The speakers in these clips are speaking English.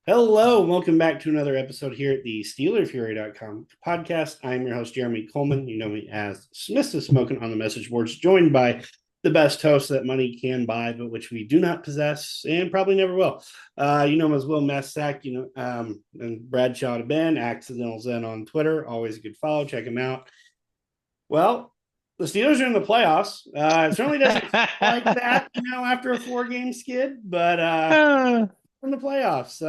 Hello, and welcome back to another episode here at the SteelerFury.com podcast. I'm your host, Jeremy Kohlman. You know me as Smith the Smoking on the message boards, joined by the best host that money can buy, but which we do not possess and probably never will. You know him as Will Masisak, and Bradshaw to Ben, Accidental Zen on Twitter. Always a good follow. Check him out. Well, the Steelers are in the playoffs. It certainly doesn't feel like that, after a four-game skid, but Uh, in the playoffs.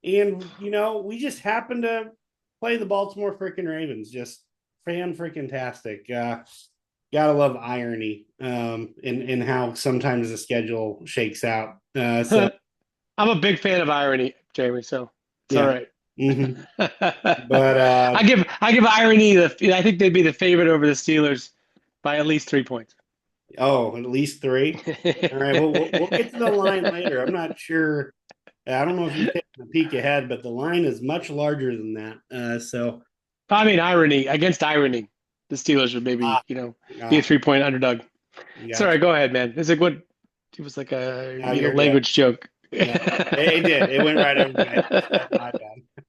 We just happened to play the Baltimore freaking Ravens. Just fan freaking tastic. Gotta love irony in how sometimes the schedule shakes out. So I'm a big fan of irony, Jamie, so it's all yeah. right. Mm-hmm. But I give irony I think they'd be the favorite over the Steelers by at least 3 points. at least three. All right, we'll get to the line later. I'm not sure. I don't know if you've taken a peek ahead, but the line is much larger than that. I mean, irony against irony, the Steelers would maybe, Uh, be a uh, 3 point underdog. gotcha. Sorry, go ahead, man. It's like what it was like a No, you're good. language joke. No, it did. It went right over my head. My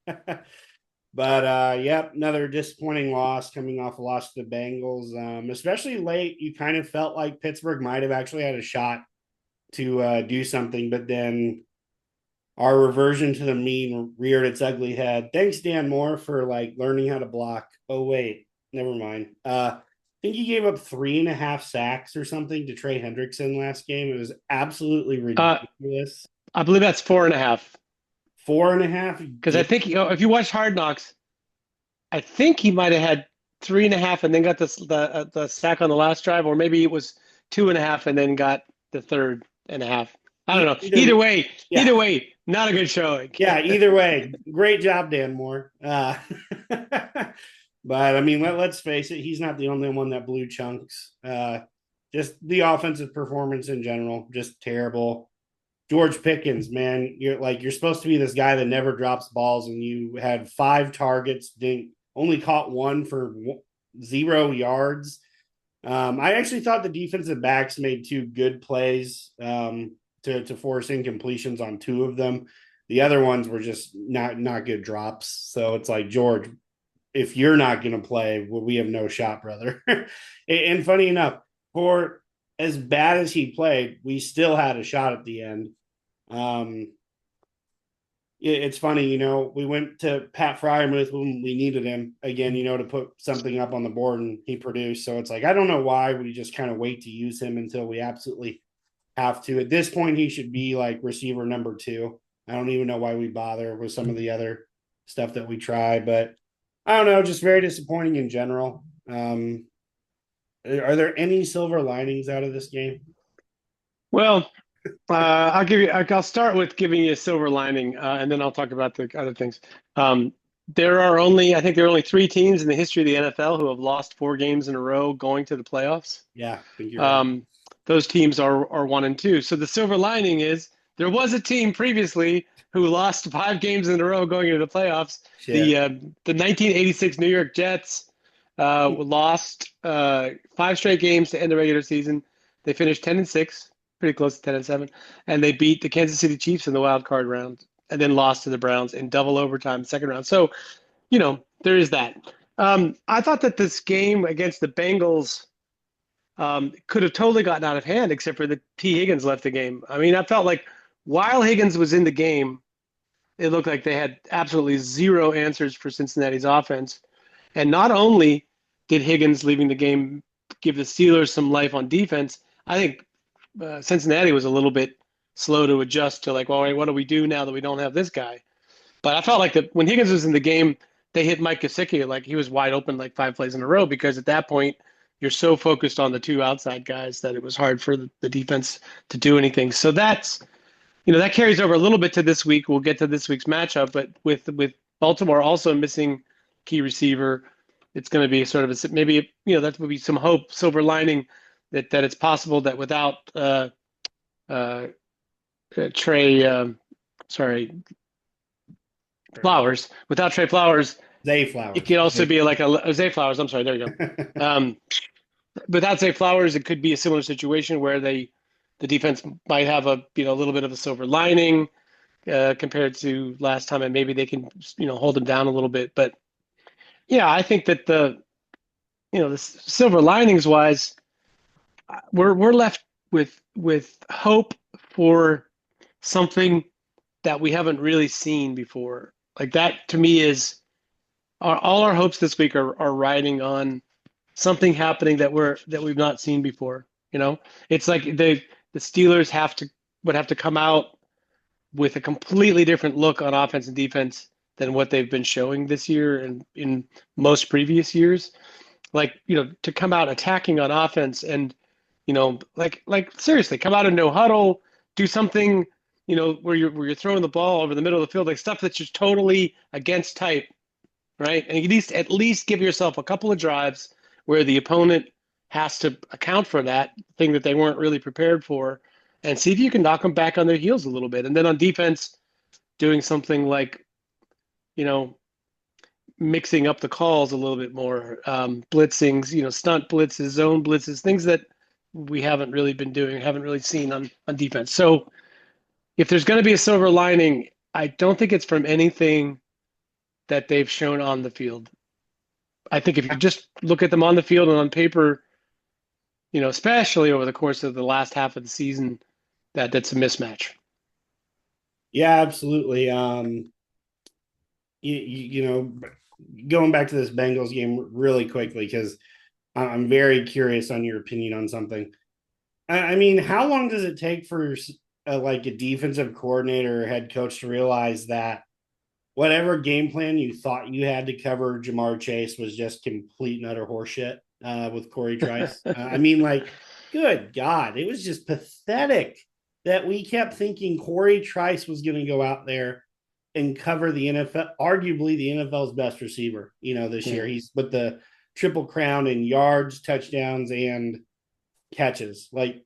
bad. But yep, another disappointing loss coming off a loss to the Bengals. Especially late, you kind of felt like Pittsburgh might have actually had a shot to do something, but then our reversion to the mean reared its ugly head. Thanks, Dan Moore, for like learning how to block. Oh wait, never mind. I think he gave up 3.5 sacks or something to Trey Hendrickson last game. It was absolutely uh, ridiculous. I believe that's 4.5. 4.5. Because I think if you watch Hard Knocks, I think he might have had 3.5 and then got the sack on the last drive, or maybe it was 2.5 and then got the third and a half. I don't know. Either, yeah, Either way, not a good showing. yeah. Either way, great job, Dan Moore. But I mean, let's face it, he's not the only one that blew chunks. Just the offensive performance in general, just terrible. George Pickens, man, you're supposed to be this guy that never drops balls, and you had 5 targets, didn't only caught one for 0 yards. I actually thought the defensive backs made two good plays to force incompletions on two of them. The other ones were just not good drops. So it's like, George, if you're not going to play, well, we have no shot, brother. And funny enough, for as bad as he played, we still had a shot at the end. Um, it's funny, we went to Pat Fryermuth when we needed him again, to put something up on the board, and he produced. So it's like, I don't know why we just kind of wait to use him until we absolutely have to. At this point, he should be like receiver number 2. I don't even know why we bother with some of the other stuff that we try, but I don't know, just very disappointing in general. Are there any silver linings out of this game? Well, I'll start with giving you a silver lining, and then I'll talk about the other things. Um, I think there are only 3 teams in the history of the NFL who have lost 4 games in a row going to the playoffs. Yeah, I think you're right. Um, those teams are 1 and 2. So the silver lining is there was a team previously who lost 5 games in a row going into the playoffs. Shit. The 1986 New York Jets lost 5 straight games to end the regular season. They finished 10-6, pretty close to 10-7, and they beat the Kansas City Chiefs in the wild card round, and then lost to the Browns in double overtime, second round. So, there is that. I thought that this game against the Bengals could have totally gotten out of hand, except for the T. Higgins left the game. I mean, I felt like while Higgins was in the game, it looked like they had absolutely zero answers for Cincinnati's offense. And not only did Higgins leaving the game give the Steelers some life on defense, I think Cincinnati was a little bit slow to adjust to like, well, wait, what do we do now that we don't have this guy? But I felt like when Higgins was in the game, they hit Mike Gesicki like he was wide open like 5 plays in a row, because at that point you're so focused on the 2 outside guys that it was hard for the defense to do anything. So that carries over a little bit to this week. We'll get to this week's matchup, but with Baltimore also missing key receiver, it's going to be sort of maybe that would be some hope, silver lining that it's possible that without uh, Trey, sorry, Flowers, without Trey Flowers, Zay it Flowers. could also be like a Zay Flowers. I'm sorry, there you go. Without Zay Flowers, it could be a similar situation where the defense might have a little bit of a silver lining. compared to last time, and maybe they can, hold them down a little bit. But yeah, I think that the silver linings wise, we're left with hope for something that we haven't really seen before. Like that to me is all our hopes this week are riding on something happening that we've not seen before. It's like the Steelers would have to come out with a completely different look on offense and defense than what they've been showing this year and in most previous years. Like, to come out attacking on offense and, like seriously, come out in no huddle, do something, where you're throwing the ball over the middle of the field, like stuff that's just totally against type, right? And at least give yourself a couple of drives where the opponent has to account for that thing that they weren't really prepared for, and see if you can knock them back on their heels a little bit. And then on defense, doing something like, you know, mixing up the calls a little bit more, blitzings, stunt blitzes, zone blitzes, things that we haven't really been doing, haven't really seen on defense. So if there's going to be a silver lining, I don't think it's from anything that they've shown on the field. I think if you just look at them on the field and on paper, especially over the course of the last half of the season, that's a mismatch. Yeah, absolutely. You know, going back to this Bengals game really quickly because I'm very curious on your opinion on something. I mean, how long does it take for like a defensive coordinator or head coach to realize that whatever game plan you thought you had to cover Jamar Chase was just complete and utter horseshit with Corey Trice? I mean, like, good God, it was just pathetic that we kept thinking Corey Trice was going to go out there and cover the NFL, arguably the NFL's best receiver, this year. He's with the triple crown in yards, touchdowns, and catches. Like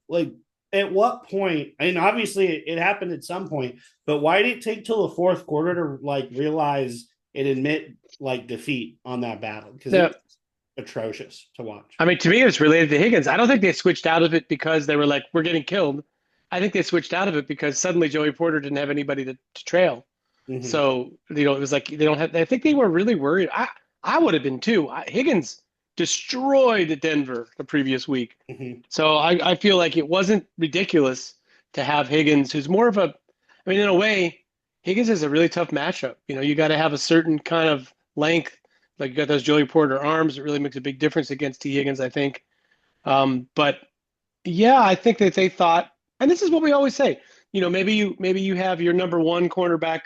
at what point? I mean, obviously it happened at some point, but why did it take till the fourth quarter to like realize and admit like defeat on that battle? Because it's atrocious to watch. I mean, to me, it's related to Higgins. I don't think they switched out of it because they were like, we're getting killed. I think they switched out of it because suddenly Joey Porter didn't have anybody to trail. Mm-hmm. So, it was like they don't have. I think they were really worried. I would have been too. Higgins destroyed Denver the previous week. Mm-hmm. So I feel like it wasn't ridiculous to have Higgins, who's more of a. I mean, in a way, Higgins is a really tough matchup. You got to have a certain kind of length. Like you got those Joey Porter arms. It really makes a big difference against T. Higgins, I think. But yeah, I think that they thought, and this is what we always say. Maybe you have your number one cornerback,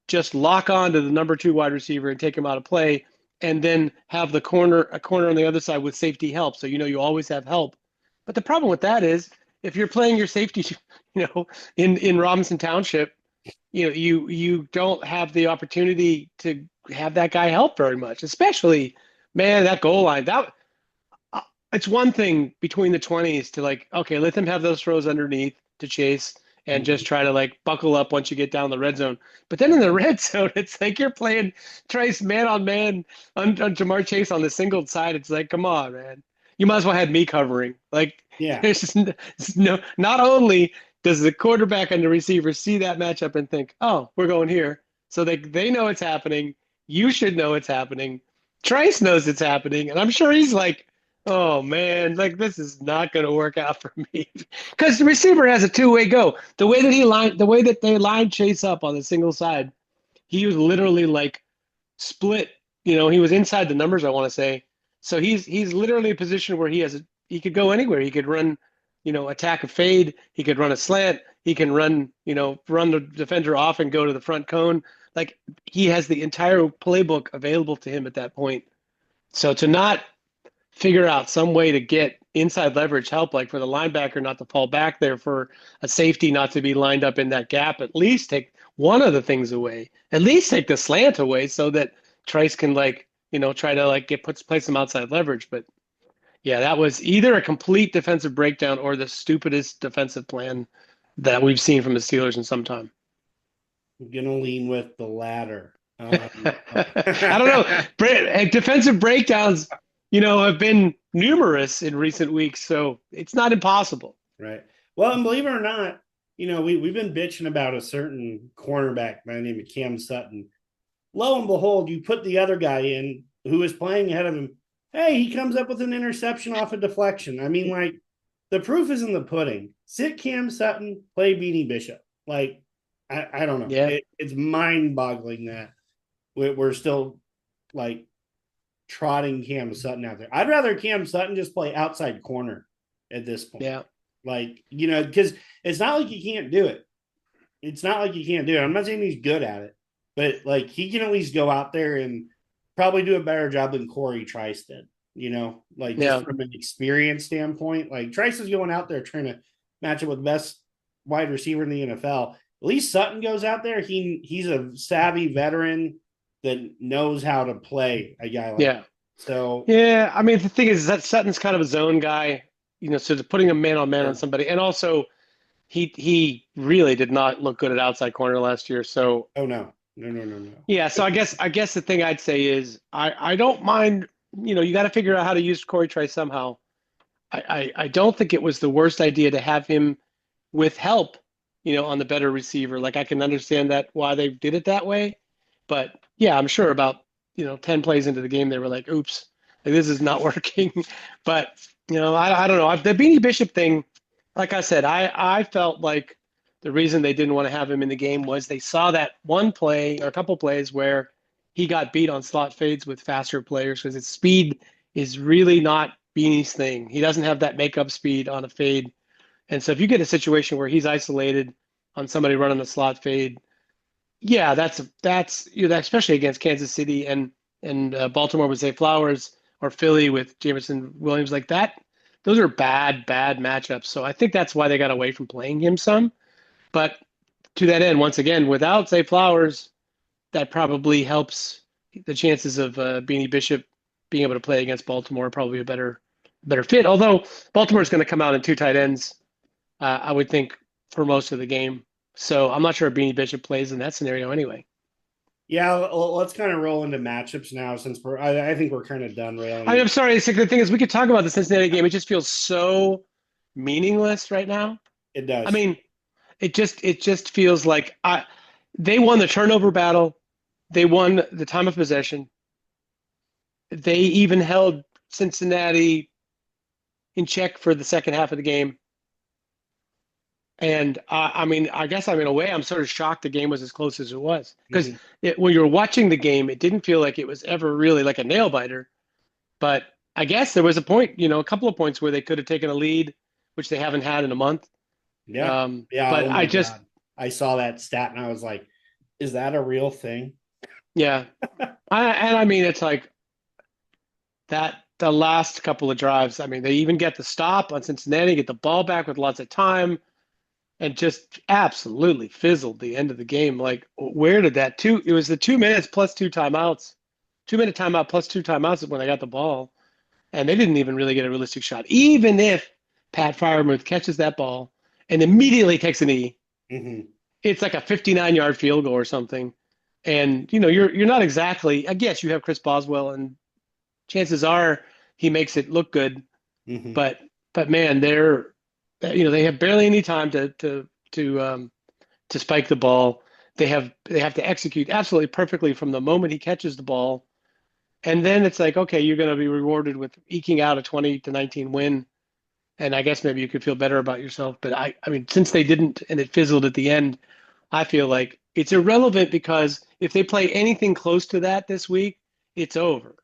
just lock on to the number two wide receiver and take him out of play, and then have a corner on the other side with safety help. So you always have help. But the problem with that is if you're playing your safety, in Robinson Township, you don't have the opportunity to have that guy help very much, especially, man, that goal line. It's one thing between the 20s to like, okay, let them have those throws underneath to Chase and just try to like buckle up once you get down the red zone. But then in the red zone, it's like you're playing Trice man on man on Jamar Chase on the single side. It's like, come on, man. You might as well have me covering. Like, yeah, there's just not only does the quarterback and the receiver see that matchup and think, oh, we're going here. So they know it's happening. You should know it's happening. Trice knows it's happening. And I'm sure he's like, oh man, like this is not going to work out for me because the receiver has a two-way go. The way that they lined Chase up on the single side, he was literally like split. He was inside the numbers, I want to say. So he's literally in a position where he could go anywhere. He could run, attack a fade. He could run a slant. He can run the defender off and go to the front cone. Like he has the entire playbook available to him at that point. So to not figure out some way to get inside leverage help, like for the linebacker not to fall back there, for a safety not to be lined up in that gap, at least take one of the things away, at least take the slant away so that Trice can try to play some outside leverage. But yeah, that was either a complete defensive breakdown or the stupidest defensive plan that we've seen from the Steelers in some time. I'm going to lean with the latter. I don't know. Defensive breakdowns, have been numerous in recent weeks, so it's not impossible. Right. Well, and believe it or not, we've been bitching about a certain cornerback by the name of Cam Sutton. Lo and behold, you put the other guy in who is playing ahead of him. Hey, he comes up with an interception off a deflection. I mean, like, the proof is in the pudding. Sit Cam Sutton, play Beanie Bishop. Like, I don't know. Yeah. It's mind boggling that we're still like trotting Cam Sutton out there. I'd rather Cam Sutton just play outside corner at this point. Yeah. Like, because it's not like he can't do it. It's not like he can't do it. I'm not saying he's good at it, but like he can at least go out there and probably do a better job than Corey Trice did, like just from an experience standpoint. Like Trice is going out there trying to match up with the best wide receiver in the NFL. At least Sutton goes out there. He's a savvy veteran that knows how to play a guy like that. So yeah, I mean the thing is that Sutton's kind of a zone guy, so putting a man on man on somebody, and also he really did not look good at outside corner last year. So no. Yeah, so I guess the thing I'd say is I don't mind, you got to figure out how to use Corey Trice somehow. I don't think it was the worst idea to have him with help, on the better receiver. Like I can understand that why they did it that way. But yeah, I'm sure about, 10 plays into the game, they were like, oops, like, this is not working. But, I don't know. The Beanie Bishop thing, like I said, I felt like the reason they didn't want to have him in the game was they saw that one play or a couple plays where he got beat on slot fades with faster players because his speed is really not Beanie's thing. He doesn't have that makeup speed on a fade. And so if you get a situation where he's isolated on somebody running a slot fade, yeah, that's especially against Kansas City and Baltimore with Zay Flowers or Philly with Jameson Williams like that. Those are bad matchups. So I think that's why they got away from playing him some. But to that end, once again, without Zay Flowers, that probably helps the chances of Beanie Bishop being able to play against Baltimore. Probably a better fit. Although Baltimore is going to come out in two tight ends, I would think, for most of the game. So I'm not sure if Beanie Bishop plays in that scenario anyway. Yeah, let's kind of roll into matchups now since I think we're kind of done railing. I'm sorry. The thing is, we could talk about the Cincinnati game. It just feels so meaningless right now. It does. I mean, it just feels like they won the turnover battle. They won the time of possession. They even held Cincinnati in check for the second half of the game. And I mean, I guess in a way, I'm sort of shocked the game was as close as it was. Because when you were watching the game, it didn't feel like it was ever really like a nail biter. But I guess there was a point, a couple of points where they could have taken a lead, which they haven't had in a month. Yeah. But God. I saw that stat and I was like, is that a real thing? Yeah. I mean, it's like that the last couple of drives, I mean, they even get the stop on Cincinnati, get the ball back with lots of time, and just absolutely fizzled the end of the game. Like, where did it was the 2 minutes plus 2 timeouts, 2 minute timeout plus 2 timeouts is when they got the ball. And they didn't even really get a realistic shot. Even if Pat Freiermuth catches that ball and immediately takes a knee, it's like a 59-yard field goal or something. And, you're not exactly, I guess you have Chris Boswell and chances are he makes it look good. But man, they have barely any time to spike the ball. They have to execute absolutely perfectly from the moment he catches the ball. And then it's like, okay, you're going to be rewarded with eking out a 20-19 win. And I guess maybe you could feel better about yourself. But I mean, since they didn't and it fizzled at the end, I feel like it's irrelevant because if they play anything close to that this week, it's over.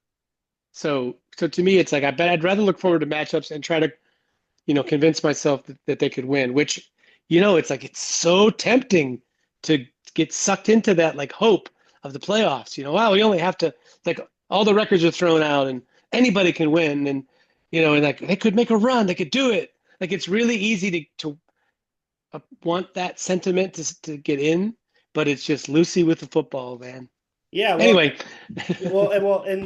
So to me, it's like, I bet I'd rather look forward to matchups and try to, convince myself that they could win, which, it's like, it's so tempting to get sucked into that, like, hope of the playoffs. Wow, we only have to, like, all the records are thrown out and anybody can win. And, and like they could make a run, they could do it. Like, it's really easy to want that sentiment to get in, but it's just Lucy with the football, man. Yeah. Well, anyway.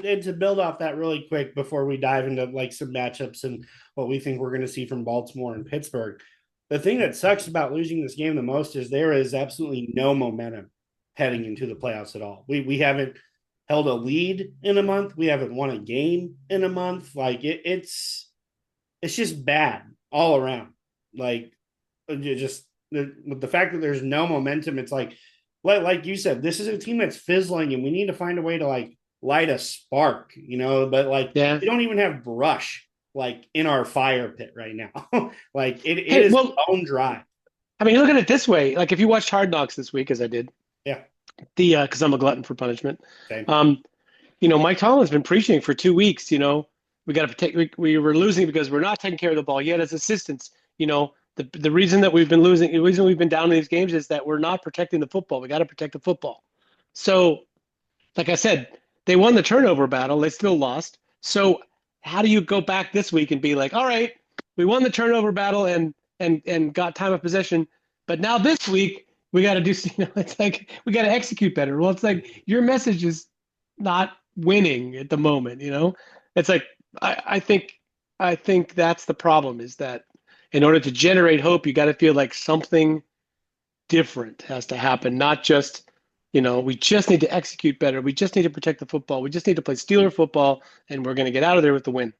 and to build off that really quick before we dive into like some matchups and what we think we're going to see from Baltimore and Pittsburgh, the thing that sucks about losing this game the most is there is absolutely no momentum heading into the playoffs at all. We haven't held a lead in a month. We haven't won a game in a month. Like it's just bad all around. Like, just with the fact that there's no momentum, it's like you said, this is a team that's fizzling, and we need to find a way to like light a spark, But like Yeah. we don't even have brush like in our fire pit right now. Like it Hey, is well, bone dry. I mean, look at it this way. Like if you watched Hard Knocks this week, as I did, Yeah, because I'm a glutton for punishment. same. Um, Mike Tomlin's been preaching for 2 weeks. We got to protect. We were losing because we're not taking care of the ball. Yet as assistants, the reason that we've been losing, the reason we've been down in these games is that we're not protecting the football. We got to protect the football. So, like I said, they won the turnover battle. They still lost. So, how do you go back this week and be like, all right, we won the turnover battle and got time of possession, but now this week we got to do. It's like we got to execute better. Well, it's like your message is not winning at the moment. It's like I think that's the problem is that in order to generate hope, you got to feel like something different has to happen, not just, we just need to execute better. We just need to protect the football. We just need to play Steeler football, and we're going to get out of there with the win.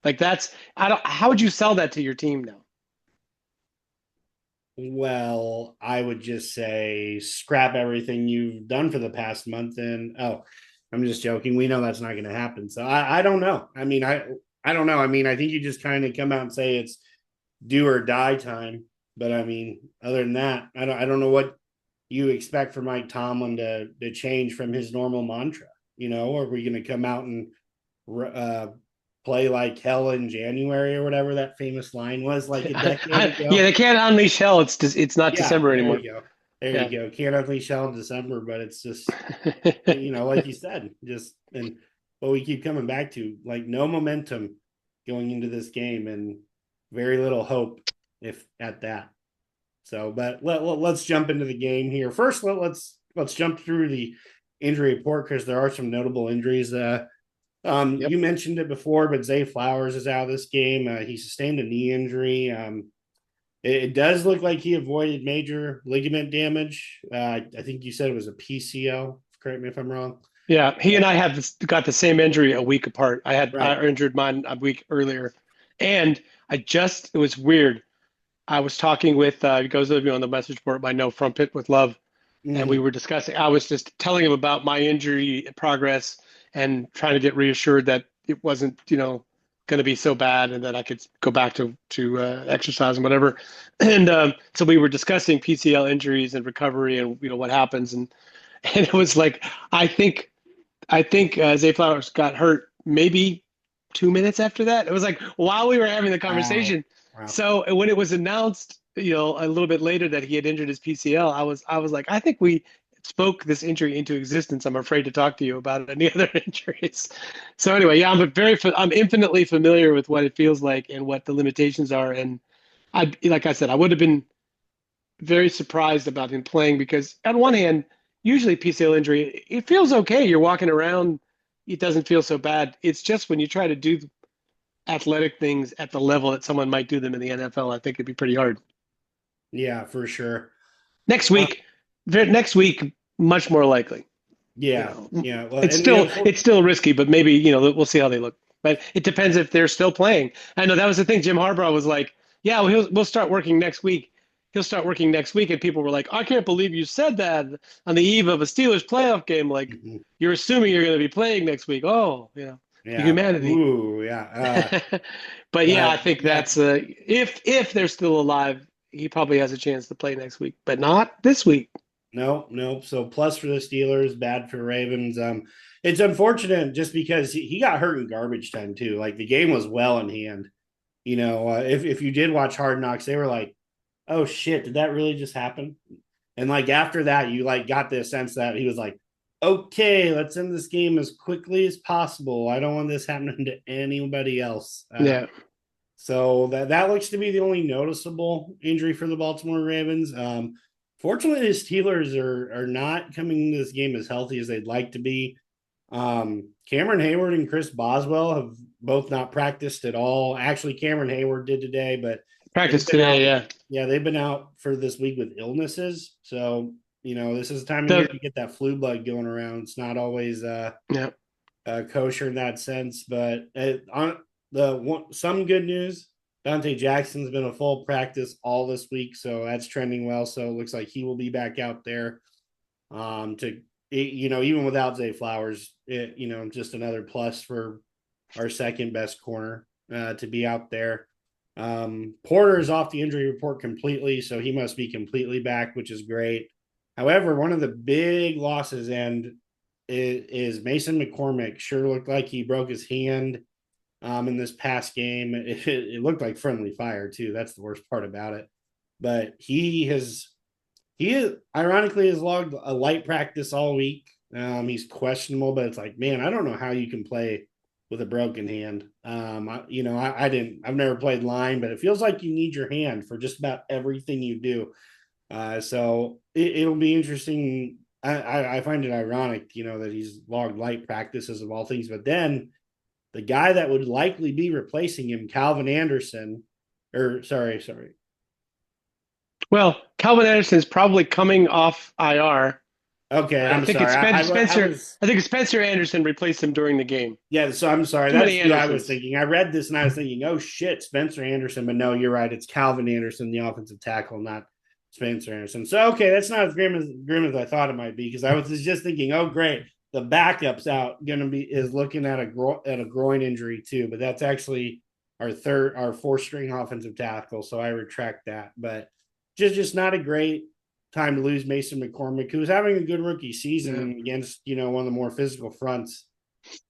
Like I don't. How would you sell that to your team now? Well, I would just say scrap everything you've done for the past month. And I'm just joking. We know that's not going to happen. So I don't know. I don't know. I think you just kind of come out and say it's do or die time. But other than that, I don't know what you expect for Mike Tomlin to change from his normal mantra. Are we going to come out and uh, play like hell in January or whatever that famous line was like a decade Yeah, ago? they can't unleash hell. It's not Yeah, December there anymore. you go. There Yeah. you go. Can't unleash hell in December, but it's just like you said, just and what we keep coming back to, like no momentum going into this game and very little hope, if at that. So, but let's jump into the game here. First, let's jump through the injury report because there are some notable injuries. Yep. You mentioned it before, but Zay Flowers is out of this game. He sustained a knee injury. It does look like he avoided major ligament damage. I think you said it was a PCL. Correct me if I'm wrong. Yeah, he and I have got the same injury a week apart. Right. I injured mine a week earlier, and it was weird. I was talking with those of you on the message board I know from Pit with Love, and we Mm-hmm. were discussing. I was just telling him about my injury progress and trying to get reassured that it wasn't, going to be so bad and that I could go back to exercise and whatever. And so we were discussing PCL injuries and recovery and what happens and it was like I think Zay Flowers got hurt maybe 2 minutes after that. It was like while we were having the Wow. conversation. Wow. So when it was announced, a little bit later that he had injured his PCL, I was like, I think we spoke this injury into existence. I'm afraid to talk to you about any other injuries. So anyway, yeah, I'm infinitely familiar with what it feels like and what the limitations are. And like I said, I would have been very surprised about him playing because on one hand, usually PCL injury, it feels okay. You're walking around, it doesn't feel so bad. It's just when you try to do athletic things at the level that someone might do them in the NFL, I think it'd be pretty hard. Yeah, for sure. Next Uh, week, next week, much more likely. You yeah. know, Yeah. Well, it's and still it's still risky, but maybe we'll see how they look. But it depends if they're still playing. I know that was the thing. Jim Harbaugh was like, "Yeah, we'll start working next week." He'll start working next week, and people were like, "I can't believe you said that on the eve of a Steelers playoff game. Like, Mhm. you're assuming you're going to be playing next week." Oh, Yeah. humanity. Ooh, yeah. But yeah, I think Yeah. that's if they're still alive, he probably has a chance to play next week, but not this week. No, no. So plus for the Steelers, bad for Ravens. It's unfortunate just because he got hurt in garbage time too. Like the game was well in hand. If you did watch Hard Knocks, they were like, "Oh shit, did that really just happen?" And like after that, you like got the sense that he was like, "Okay, let's end this game as quickly as possible. I don't want this happening to anybody else." Yeah. So that looks to be the only noticeable injury for the Baltimore Ravens. Fortunately, the Steelers are not coming into this game as healthy as they'd like to be. Cameron Hayward and Chris Boswell have both not practiced at all. Actually, Cameron Hayward did today, but they've Practice been today, out. yeah. Yeah, they've been out for this week with illnesses. So this is the time of year The to get that flu bug going around. It's not always yeah. kosher in that sense, but on some good news. Dante Jackson's been a full practice all this week, so that's trending well. So it looks like he will be back out there. Even without Zay Flowers, just another plus for our second best corner to be out there. Porter is off the injury report completely, so he must be completely back, which is great. However, one of the big losses is Mason McCormick. Sure looked like he broke his hand in this past game. It looked like friendly fire too. That's the worst part about it. But he ironically has logged a light practice all week. He's questionable, but it's like, man, I don't know how you can play with a broken hand. I've never played line, but it feels like you need your hand for just about everything you do. So it'll be interesting. I find it ironic, that he's logged light practices of all things, but then the guy that would likely be replacing him, Calvin Anderson, or sorry. Well, Calvin Anderson is probably coming off IR. Okay, I I'm think sorry. it's Spencer. Was, I think Spencer Anderson replaced him during the game. yeah, so I'm sorry. Too That's many what I was Andersons. thinking. I read this and I was thinking, oh shit, Spencer Anderson. But no, you're right. It's Calvin Anderson, the offensive tackle, not Spencer Anderson. So okay, that's not as grim as I thought it might be, because I was just thinking, oh great, the backup's out, is looking at a groin injury too. But that's actually our fourth string offensive tackle. So I retract that. But just not a great time to lose Mason McCormick, who was having a good rookie season against one of the more physical fronts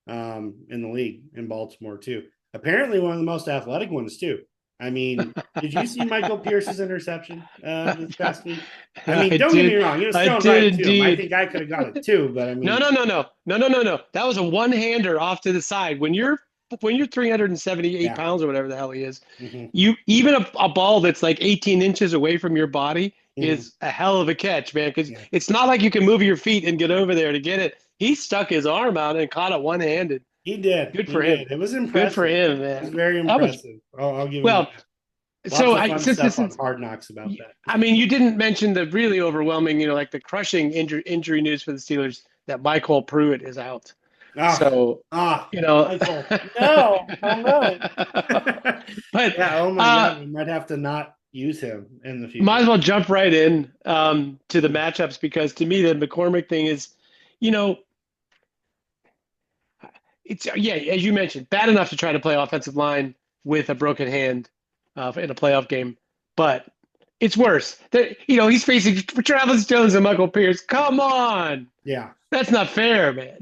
in the league in Baltimore too. Apparently, one of the most athletic ones too. I mean, did you see Michael Pierce's interception this past week? I mean, don't get me wrong, it was thrown right to him. I think I could have got it too, but I mean, no. That was a one-hander off to the side. When you're 378 pounds or whatever the hell he is, you even a ball that's like 18 inches away from your body is a hell of a catch, man. Because it's not like you can move your feet and get over there to get it. He stuck his arm out and caught it one-handed. He did. Good for him. It was impressive. Good for him, man. It was very impressive. I'll give him well. Lots So of fun stuff on Hard Knocks about that. I mean, you didn't mention the really overwhelming, like the crushing injury news for the Steelers that Michael Pruitt is out. Michael, no, no. But yeah, oh my God, we might have to not use him in the future. Might as well jump right in to the matchups, because to me the McCormick thing is, it's as you mentioned, bad enough to try to play offensive line with a broken hand in a playoff game, but it's worse. He's facing Travis Jones and Michael Pierce. Come on. Yeah. That's not fair, man.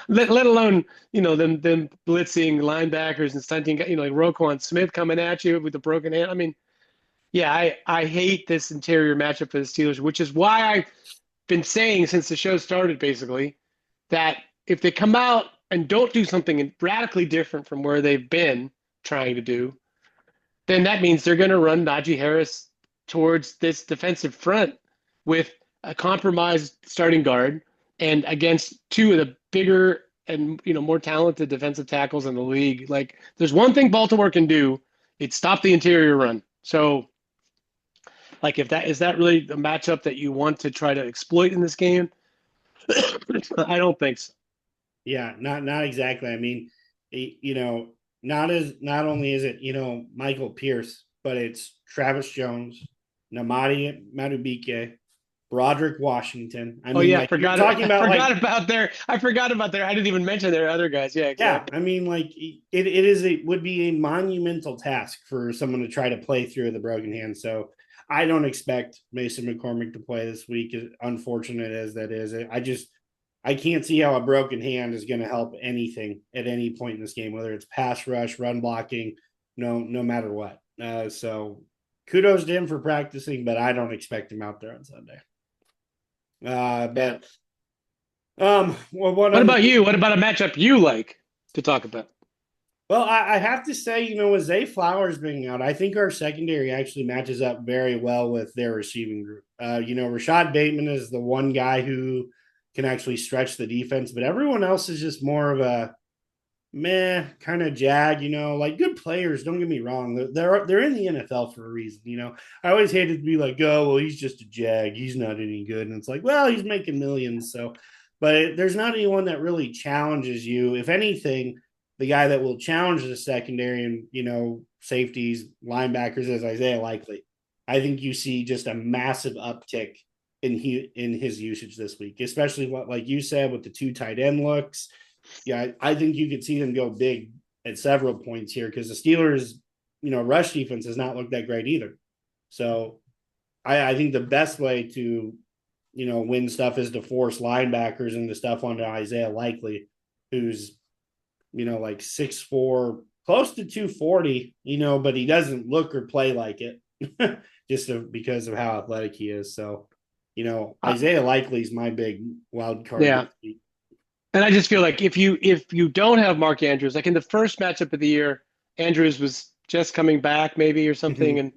let alone, them blitzing linebackers and stunting, like Roquan Smith coming at you with a broken hand. I mean, yeah, I hate this interior matchup for the Steelers, which is why I've been saying since the show started, basically, that if they come out and don't do something radically different from where they've been trying to do, then that means they're going to run Najee Harris towards this defensive front with a compromised starting guard and against two of the bigger and more talented defensive tackles in the league. Like, there's one thing Baltimore can do, it's stop the interior run. So, like, is that really the matchup that you want to try to exploit in this game? I don't think so. Yeah, not exactly. I mean, not only is it Michael Pierce, but it's Travis Jones, Namadi Madubuike, Broderick Washington. I mean, I forgot about there. I didn't even mention there are other guys. Yeah, exactly. Yeah. I mean, like would be a monumental task for someone to try to play through the broken hand. So I don't expect Mason McCormick to play this week, as unfortunate as that is. I can't see how a broken hand is going to help anything at any point in this game, whether it's pass rush, run blocking, no matter what. So kudos to him for practicing, but I don't expect him out there on Sunday. What about you? What about a matchup you like to talk about? Well, I have to say, with Zay Flowers being out, I think our secondary actually matches up very well with their receiving group. Rashad Bateman is the one guy who can actually stretch the defense, but everyone else is just more of a meh kind of jag, like good players. Don't get me wrong. They're in the NFL for a reason. I always hated to be like, oh, well, he's just a jag. He's not any good. And it's like, well, he's making millions. So, but there's not anyone that really challenges you. If anything, the guy that will challenge the secondary and, safeties, linebackers as Isaiah Likely, I think you see just a massive uptick in his usage this week, especially what, like you said, with the 2 tight end looks. Yeah, I think you could see them go big at several points here because the Steelers, rush defense has not looked that great either. So I think the best way to, win stuff is to force linebackers into stuff onto Isaiah Likely, who's, like 6'4", close to 240, but he doesn't look or play like it because of how athletic he is. So, Isaiah Likely is my big wild card. Yeah. And I just feel like if you don't have Mark Andrews, like in the first matchup of the year, Andrews was just coming back maybe or something. And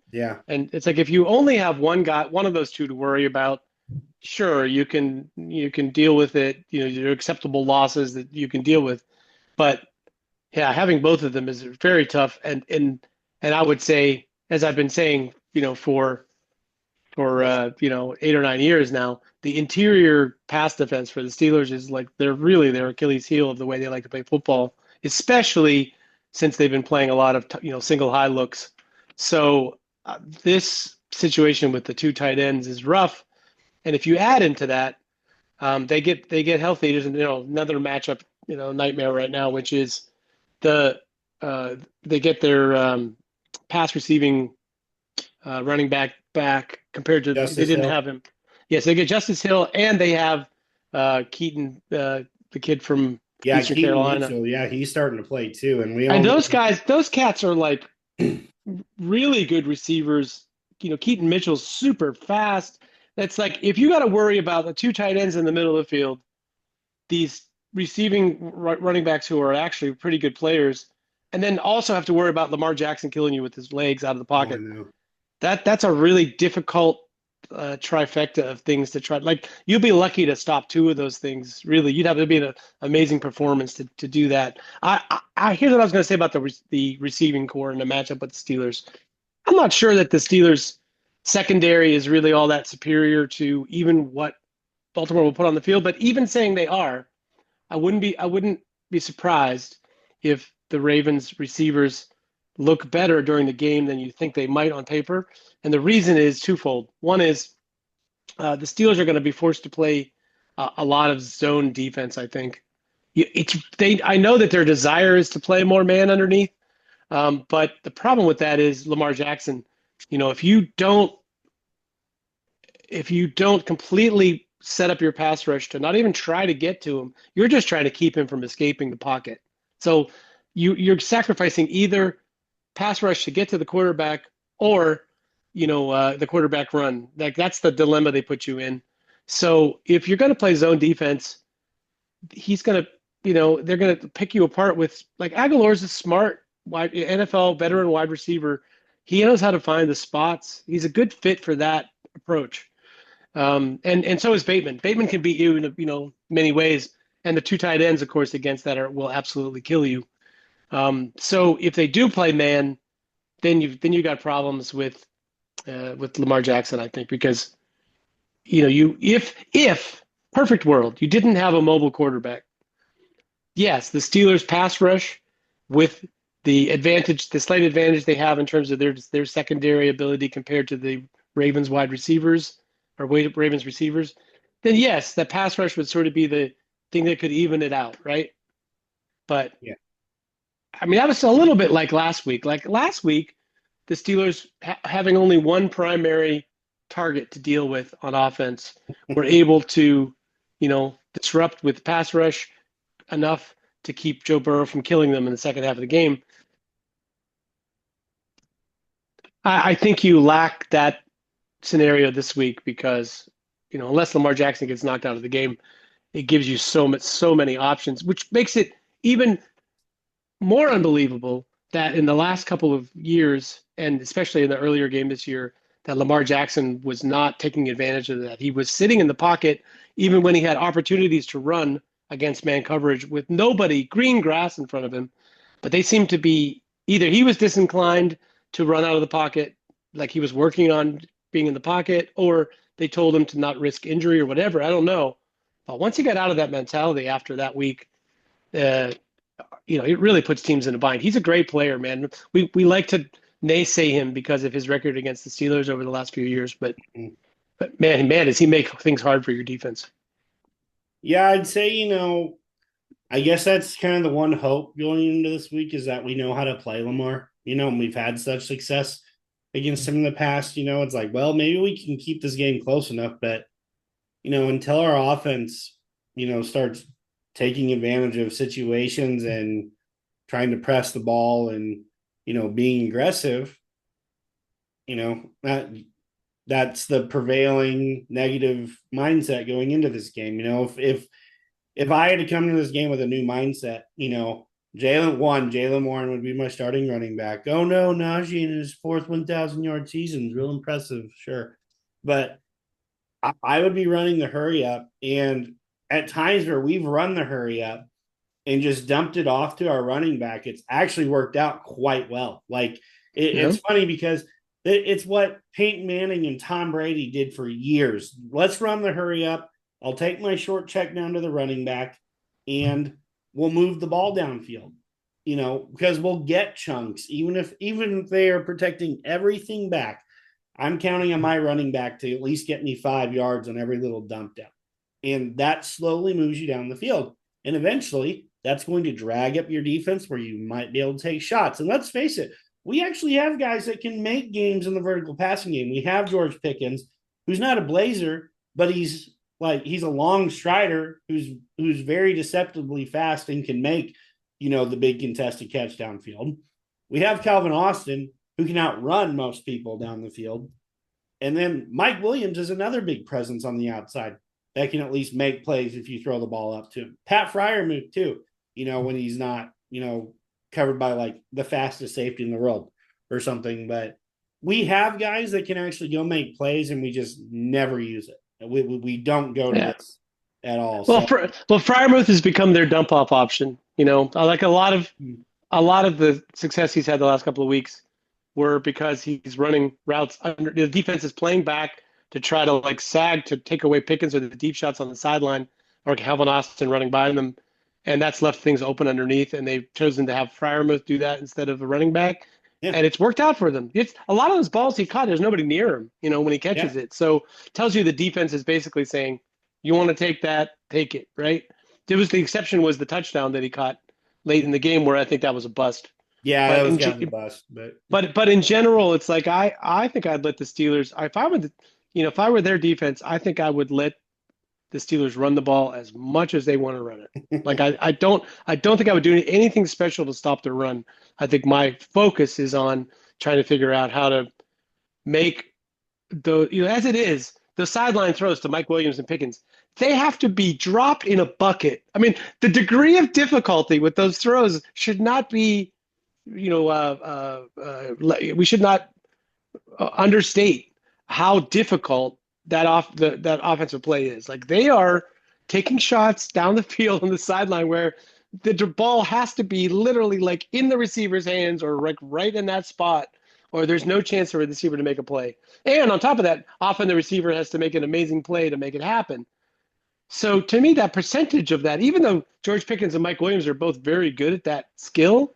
and it's like if you only have one of those two to worry about, sure, you can deal with it. Your acceptable losses that you can deal with. But yeah, having both of them is very tough. And I would say, as I've been saying, for 8 or 9 years now, the interior pass defense for the Steelers is like they're really their Achilles heel of the way they like to play football, especially since they've been playing a lot of single high looks. So this situation with the 2 tight ends is rough, and if you add into that, they get healthy. There's another matchup nightmare right now, which is they get their pass receiving running back compared to Justice they didn't Hill. have him. Yes, they get Justice Hill, and they have Keaton, the kid from Eastern Keaton Carolina. Mitchell, he's starting to play too, and those cats are like really good receivers. Keaton Mitchell's super fast. That's like if you got to worry about the 2 tight ends in the middle of the field, these receiving running backs who are actually pretty good players, and then also have to worry about Lamar Jackson killing you with his legs out of the pocket. That's a really difficult trifecta of things to try. Like you'll be lucky to stop 2 of those things. Really, you'd have to be an amazing performance to do that. Here's what I was going to say about the receiving core in the matchup with the Steelers. I'm not sure that the Steelers secondary is really all that superior to even what Baltimore will put on the field. But even saying they are, I wouldn't be surprised if the Ravens receivers look better during the game than you think they might on paper. And the reason is twofold. One is the Steelers are going to be forced to play a lot of zone defense, I think. I know that their desire is to play more man underneath, but the problem with that is Lamar Jackson. If you don't completely set up your pass rush to not even try to get to him, you're just trying to keep him from escaping the pocket. So you're sacrificing either pass rush to get to the quarterback or the quarterback run. Like that's the dilemma they put you in. So if you're going to play zone defense, he's going to they're going to pick you apart with like Aguilar's a smart NFL veteran wide receiver. He knows how to find the spots. He's a good fit for that approach. And so is Bateman. Bateman can beat you in many ways. And the 2 tight ends, of course, against that will absolutely kill you. So if they do play man, then you got problems with Lamar Jackson, I think, because if perfect world, you didn't have a mobile quarterback. Yes, the Steelers pass rush with the slight advantage they have in terms of their secondary ability compared to the Ravens wide receivers or Ravens receivers, then yes, that pass rush would sort of be the thing that could even it out, right? But yeah. I mean, that was a little bit like last week. Like last week, the Steelers having only one primary target to deal with on offense were able to, disrupt with pass rush enough to keep Joe Burrow from killing them in the second half of the game. I think you lack that scenario this week because, unless Lamar Jackson gets knocked out of the game, it gives you so many options, which makes it even more unbelievable that in the last couple of years, and especially in the earlier game this year, that Lamar Jackson was not taking advantage of that. He was sitting in the pocket even when he had opportunities to run against man coverage with nobody, green grass in front of him. But they seemed to be either he was disinclined to run out of the pocket, like he was working on being in the pocket, or they told him to not risk injury or whatever. I don't know. But once he got out of that mentality after that week, it really puts teams in a bind. He's a great player, man. We like to naysay him because of his record against the Steelers over the last few years, but man, does he make things hard for your defense? Yeah, I'd say, I guess that's kind of the one hope going into this week is that we know how to play Lamar. And we've had such success against him in the past. It's like, well, maybe we can keep this game close enough, but until our offense, starts taking advantage of situations and trying to press the ball and, being aggressive, that's the prevailing negative mindset going into this game. If I had to come to this game with a new mindset, Jalen Warren would be my starting running back. Oh no, Najee in his fourth 1,000-yard season is real impressive, sure, but I would be running the hurry up, and at times where we've run the hurry up and just dumped it off to our running back, it's actually worked out quite well. Like it's funny because it's what Peyton Manning and Tom Brady did for years. Let's run the hurry up. I'll take my short check down to the running back, and we'll move the ball downfield. Because we'll get chunks, even if they are protecting everything back. I'm counting on my running back to at least get me 5 yards on every little dump down. And that slowly moves you down the field. And eventually, that's going to drag up your defense where you might be able to take shots. And let's face it, we actually have guys that can make games in the vertical passing game. We have George Pickens, who's not a blazer, but he's a long strider who's very deceptively fast and can make, the big contested catch downfield. We have Calvin Austin, who can outrun most people down the field. And then Mike Williams is another big presence on the outside that can at least make plays if you throw the ball up to him. Pat Freiermuth, too, when he's not, covered by like the fastest safety in the world or something. But we have guys that can actually go make plays, and we just never use it. We don't go to this at all. Well, Freiermuth has become their dump off option. Like a lot of the success he's had the last couple of weeks were because he's running routes under the defense is playing back to try to like sag to take away Pickens or the deep shots on the sideline or Calvin Austin running by them. And that's left things open underneath. And they've chosen to have Freiermuth do that instead of a running back. Yeah. And it's worked out for them. It's a lot of those balls he caught, there's nobody near him, when he catches it. So it tells you the defense is basically saying, you want to take that, take it, right? The exception was the touchdown that he caught late in the game where I think that was a bust. Yeah, that was kind of a bust. But in general, it's like I think I'd let the Steelers. If I were their defense, I think I would let the Steelers run the ball as much as they want to run it. Like I don't think I would do anything special to stop the run. I think my focus is on trying to figure out how to make as it is, the sideline throws to Mike Williams and Pickens, they have to be dropped in a bucket. I mean, the degree of difficulty with those throws should not be, we should not understate how difficult that offensive play is. Like they are taking shots down the field on the sideline where the ball has to be literally like in the receiver's hands or like right in that spot, or there's no chance for the receiver to make a play. And on top of that, often the receiver has to make an amazing play to make it happen. So to me, that percentage of that, even though George Pickens and Mike Williams are both very good at that skill,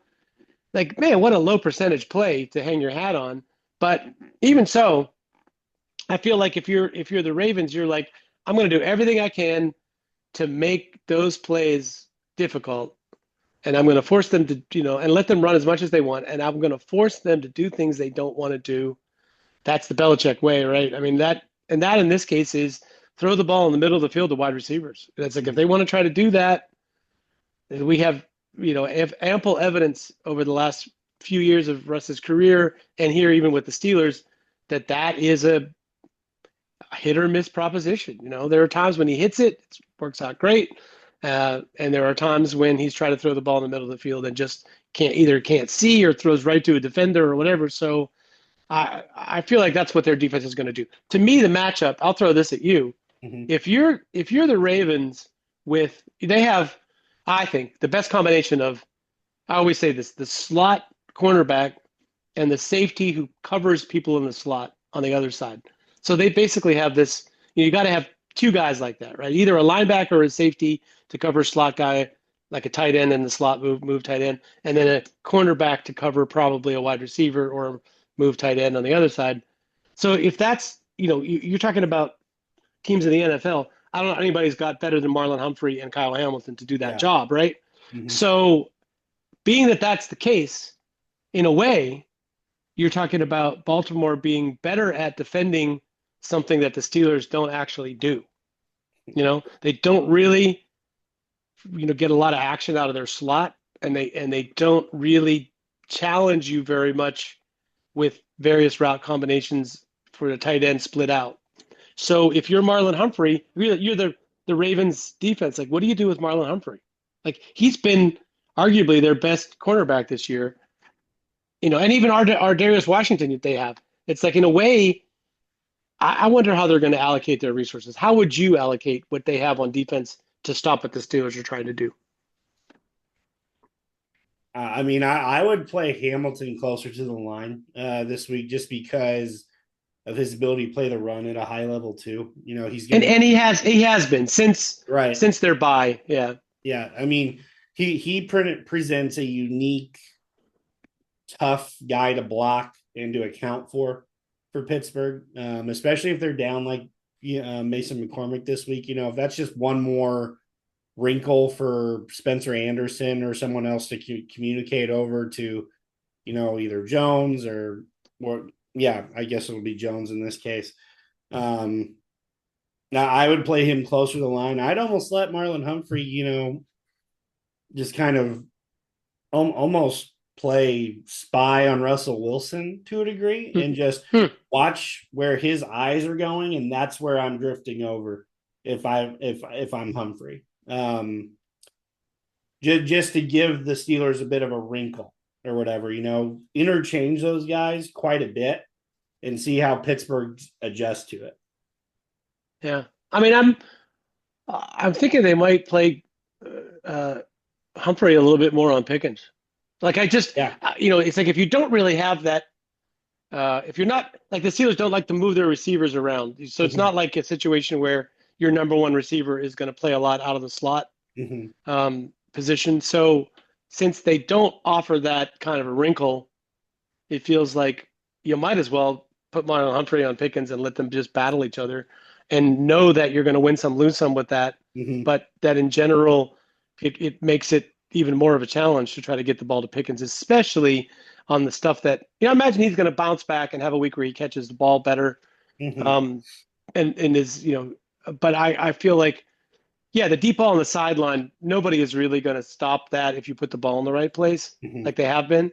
like, man, what a low percentage play to hang your hat on. But even so, I feel like if you're the Ravens, you're like, I'm going to do everything I can to make those plays difficult. And I'm going to force them to, and let them run as much as they want. And I'm going to force them to do things they don't want to do. That's the Belichick way, right? I mean, that in this case is throw the ball in the middle of the field to wide receivers. That's like, if they want to try to do that, we have, ample evidence over the last few years of Russ's career and here even with the Steelers that is a hit or miss proposition. There are times when he hits it works out great. And there are times when he's trying to throw the ball in the middle of the field and just can't see or throws right to a defender or whatever. So I feel like that's what their defense is going to do. To me, the matchup, I'll throw this at you. Mm-hmm. If you're the Ravens they have, I think, the best combination of, I always say this, the slot cornerback and the safety who covers people in the slot on the other side. So they basically have this, you got to have two guys like that, right? Either a linebacker or a safety to cover a slot guy like a tight end in the slot, move tight end, and then a cornerback to cover probably a wide receiver or move tight end on the other side. So if that's, you're talking about teams in the NFL, I don't know anybody's got better than Marlon Humphrey and Kyle Hamilton to do that Yeah. job, right? Hmm. So being that that's the case, in a way, you're talking about Baltimore being better at defending something that the Steelers don't actually do. They don't really, get a lot of action out of their slot, and they don't really challenge you very much with various route combinations for the tight end split out. So if you're Marlon Humphrey, you're the Ravens defense. Like, what do you do with Marlon Humphrey? Like, he's been arguably their best cornerback this year. And even our Darius Washington that they have. It's like, in a way, I wonder how they're going to allocate their resources. How would you allocate what they have on defense to stop what the Steelers are trying to do? I mean, I would play Hamilton closer to the line this week just because of his ability to play the run at a high level too. He's And gonna and he has been since right. since their bye. Yeah. Yeah, I mean, presents a unique, tough guy to block and to account for Pittsburgh, especially if they're down like Mason McCormick this week. If that's just one more wrinkle for Spencer Anderson or someone else to communicate over to, either Jones or yeah, I guess it'll be Jones in this case. Now I would play him closer to the line. I'd almost let Marlon Humphrey, just kind of almost play spy on Russell Wilson to a degree and just Hmm. watch where his eyes are going, and that's where I'm drifting over if I'm Humphrey. Just to give the Steelers a bit of a wrinkle or whatever, interchange those guys quite a bit and see how Pittsburgh adjusts to it. Yeah. I mean, I'm thinking they might play uh, Humphrey a little bit more on Pickens. Like, I just, Yeah. it's like if you don't really have that, if you're not like the Steelers don't like to move their receivers around. So it's Mm-hmm. not like a situation where your number one receiver is going to play a lot out of the slot Mm-hmm. position. So since they don't offer that kind of a wrinkle, it feels like you might as well put Marlon Humphrey on Pickens and let them just battle each other and know that you're going to win some, lose some with that. Mm-hmm. But that in general, it makes it even more of a challenge to try to get the ball to Pickens, especially on the stuff that, I imagine he's going to bounce back and have a week where he catches the ball better. Mm-hmm. Um, and is, but I feel like, yeah, the deep ball on the sideline, nobody is really going to stop that if you put the ball in the right place, Mm-hmm. like they have been.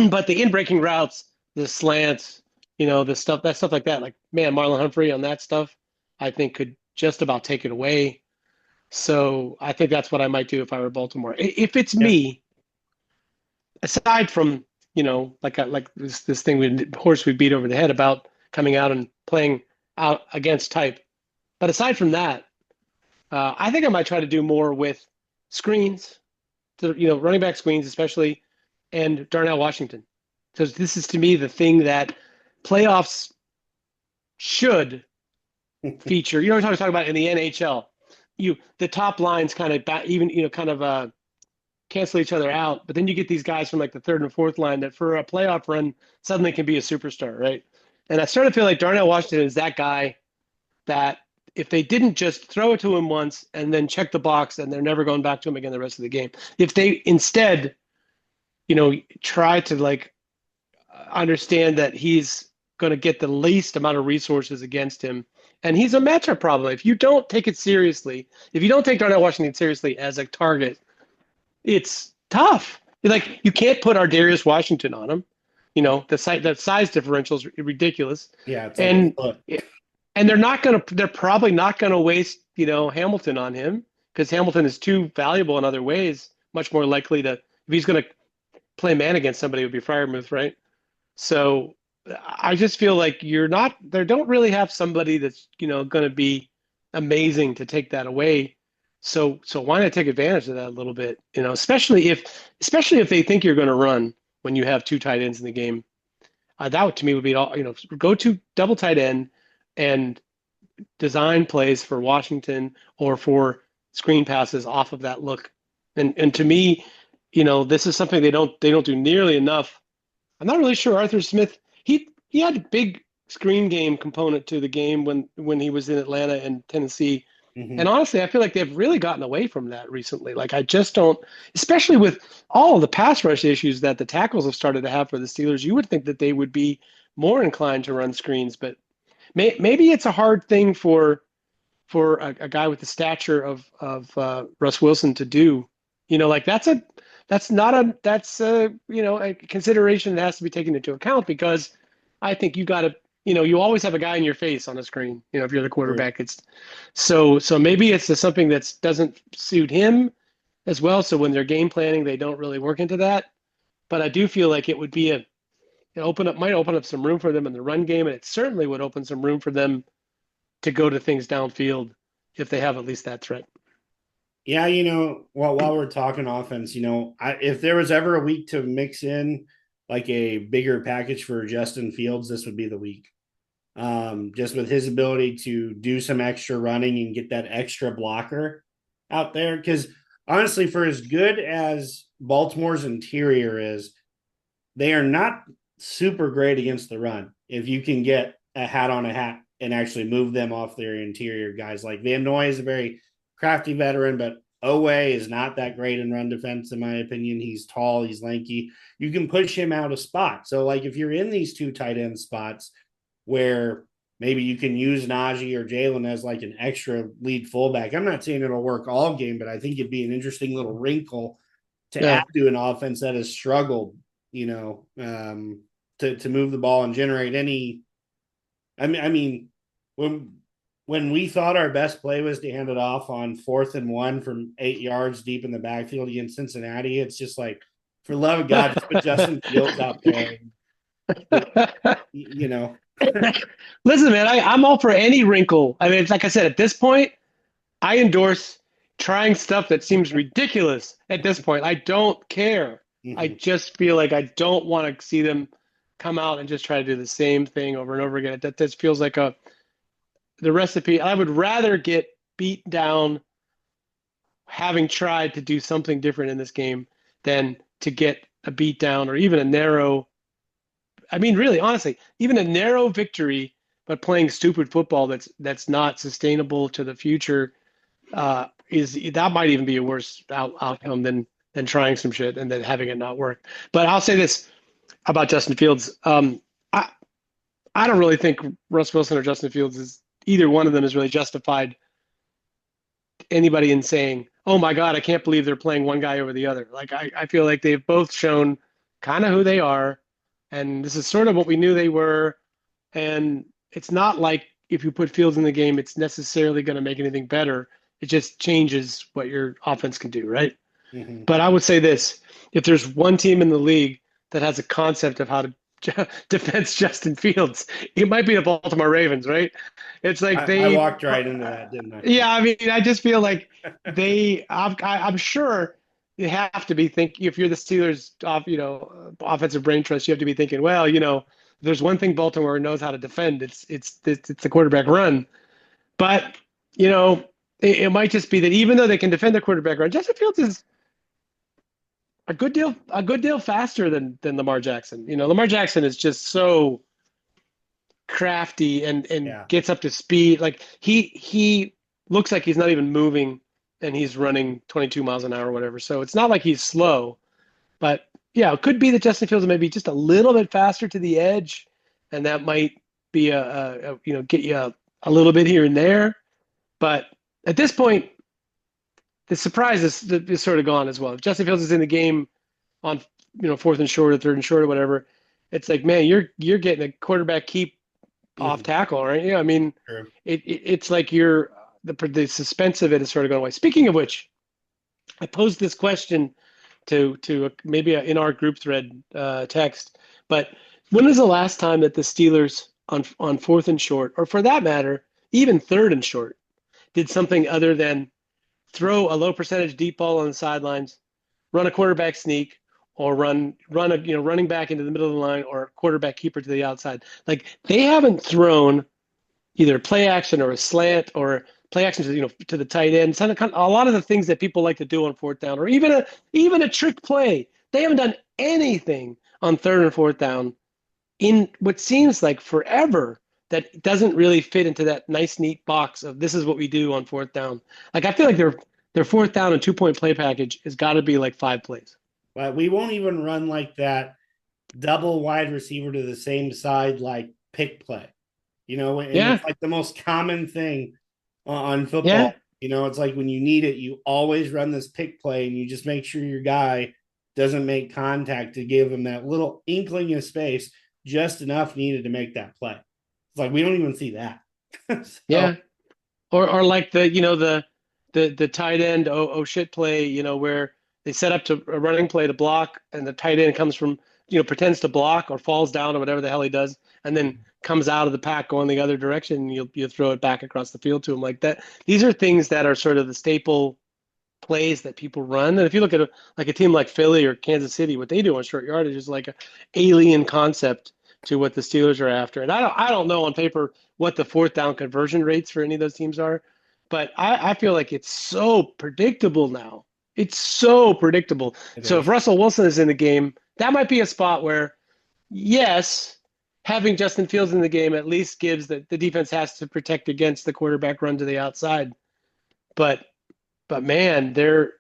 But the in-breaking routes, the slants, the stuff like that, like, man, Marlon Humphrey on that stuff, I think could just about take it away. So I think that's what I might do if I were Baltimore. If it's Yep. me, aside from, like this thing we beat over the head about coming out and playing out against type. But aside from that, I think I might try to do more with screens, running back screens especially, and Darnell Washington. Because this is, to me, the thing that playoffs should feature. What I'm talking about in the NHL. The top lines kind of cancel each other out, but then you get these guys from like the third and fourth line that for a playoff run suddenly can be a superstar, right? And I sort of feel like Darnell Washington is that guy that if they didn't just throw it to him once and then check the box and they're never going back to him again the rest of the game, if they instead, try to like understand that he's going to get the least amount of resources against him. And he's a matchup problem. If you don't take it seriously, if you don't take Darnell Washington seriously as a target, it's tough. Like, you can't put our Darius Washington on him. The size differential is ridiculous. Yeah, it's like a And foot. and they're probably not gonna waste, Hamilton on him because Hamilton is too valuable in other ways, much more likely to, if he's gonna play man against somebody, it would be Freiermuth, right? So I just feel like they don't really have somebody that's, going to be amazing to take that away. So why not take advantage of that a little bit, especially if they think you're going to run when you have two tight ends in the game. That to me would be all, go to double tight end and design plays for Washington or for screen passes off of that look And to me, this is something they don't do nearly enough. I'm not really sure Arthur Smith, he had a big screen game component to the game when he was in Atlanta and Tennessee. And Hmm. honestly, I feel like they've really gotten away from that recently. Like I just don't, especially with all of the pass rush issues that the tackles have started to have for the Steelers, you would think that they would be more inclined to run screens, but maybe it's a hard thing for a guy with the stature of Russ Wilson to do. Like that's a consideration that has to be taken into account because I think you always have a guy in your face on a screen. If you're the True. quarterback, it's so maybe it's just something that doesn't suit him as well. So when they're game planning, they don't really work into that. But I do feel like it would be might open up some room for them in the run game, and it certainly would open some room for them to go to things downfield if they have at least that threat. Yeah, while we're talking offense, if there was ever a week to mix in like a bigger package for Justin Fields, this would be the week. Just with his ability to do some extra running and get that extra blocker out there. Because honestly, for as good as Baltimore's interior is, they are not super great against the run. If you can get a hat on a hat and actually move them off their interior guys, like Van Noy is a very crafty veteran, but Owe is not that great in run defense, in my opinion. He's tall, he's lanky. You can push him out of spots. So, like, if you're in these two tight end spots where maybe you can use Najee or Jalen as like an extra lead fullback, I'm not saying it'll work all game, but I think it'd be an interesting little wrinkle to Yeah. add to an offense that has struggled, to move the ball and generate any. I mean, when we thought our best play was to hand it off on 4th and 1 from 8 yards deep in the backfield against Cincinnati, it's just like, for love of God, just put Justin Fields out there. You know, Listen, man, I'm all for any wrinkle. I mean, it's like I said, at this point, I endorse trying stuff that seems ridiculous at this point. I don't care. I mm-hmm. just feel like I don't want to see them come out and just try to do the same thing over and over again. That just feels like the recipe. I would rather get beat down having tried to do something different in this game than to get a beat down or even a narrow. I mean, really, honestly, even a narrow victory, but playing stupid football that's not sustainable to the future is that might even be a worse outcome than trying some shit and then having it not work. But I'll say this about Justin Fields. I I don't really think Russ Wilson or Justin Fields is either one of them is really justified anybody in saying, "Oh my God, I can't believe they're playing one guy over the other." Like I feel like they've both shown kind of who they are, and this is sort of what we knew they were. And it's not like if you put Fields in the game, it's necessarily going to make anything better. It just changes what your offense can do, right? Mm-hmm. But I would say this: if there's one team in the league that has a concept of how to defense Justin Fields, it might be the Baltimore Ravens, right? It's like I walked right into that, didn't I? yeah, I mean, I just feel like I'm sure you have to be thinking if you're the Steelers, offensive brain trust, you have to be thinking, well, if there's one thing Baltimore knows how to defend, it's the quarterback run. But it might just be that even though they can defend the quarterback run, Justin Fields is a good deal faster than Lamar Jackson. Lamar Jackson is just so crafty and Yeah. gets up to speed. Like he looks like he's not even moving and he's running 22 miles an hour or whatever. So it's not like he's slow, but yeah, it could be that Justin Fields may be just a little bit faster to the edge, and that might be get you a little bit here and there. But at this point, the surprise is sort of gone as well. If Justin Fields is in the game on 4th and short or 3rd and short or whatever, it's like, man, you're getting a quarterback keep off Mm-hmm. tackle, right? Yeah, I mean, True. it's like the suspense of it is sort of going away. Speaking of which, I posed this question to maybe in our group thread text, but when was the last time that the Steelers on 4th and short, or for that matter, even 3rd and short, did something other than throw a low percentage deep ball on the sidelines, run a quarterback sneak, or run a running back into the middle of the line, or quarterback keeper to the outside? Like they haven't thrown either play action or a slant or play action to to the tight end. A lot of the things that people like to do on fourth down, or even a trick play. They haven't done anything on third and fourth down in what seems like forever that doesn't really fit into that nice, neat box of this is what we do on fourth down. Like I feel like their fourth down and 2 point play package has got to be like 5 plays. But we won't even run like that double wide receiver to the same side like pick play. And Yeah, it's like the most common thing on football. yeah, It's like when you need it, you always run this pick play and you just make sure your guy doesn't make contact to give him that little inkling of space, just enough needed to make that play. It's like we don't even see that. So yeah. Or like the tight end oh shit play, where they set up to a running play to block, and the tight end comes from pretends to block or falls down or whatever the hell he does, and then comes out of the pack going the other direction, and you throw it back across the field to him like that. These are things that are sort of the staple plays that people run. And if you look at a team like Philly or Kansas City, what they do on short yardage is like an alien concept to what the Steelers are after. And I don't know on paper what the fourth down conversion rates for any of those teams are, but I feel like it's so predictable now. It's so predictable. So if Russell Wilson is in the game, that might be a spot where, yes, having Justin Fields in the game at least gives the defense has to protect against the quarterback run to the outside. But man, they've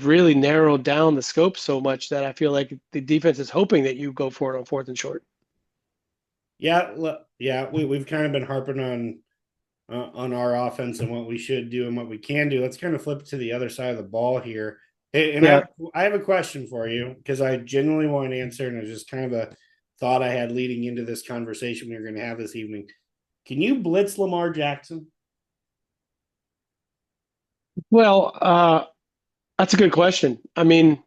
really narrowed down the scope so much that I feel like the defense is hoping that you go for it on fourth and short. Yeah, we've kind of been harping on our offense and what we should do and what we can do. Let's kind of flip to the other side of the ball here. And Yeah. I have a question for you because I genuinely want to answer, and it's just kind of a thought I had leading into this conversation we were going to have this evening. Can you blitz Lamar Jackson? Well, that's a good question. I mean,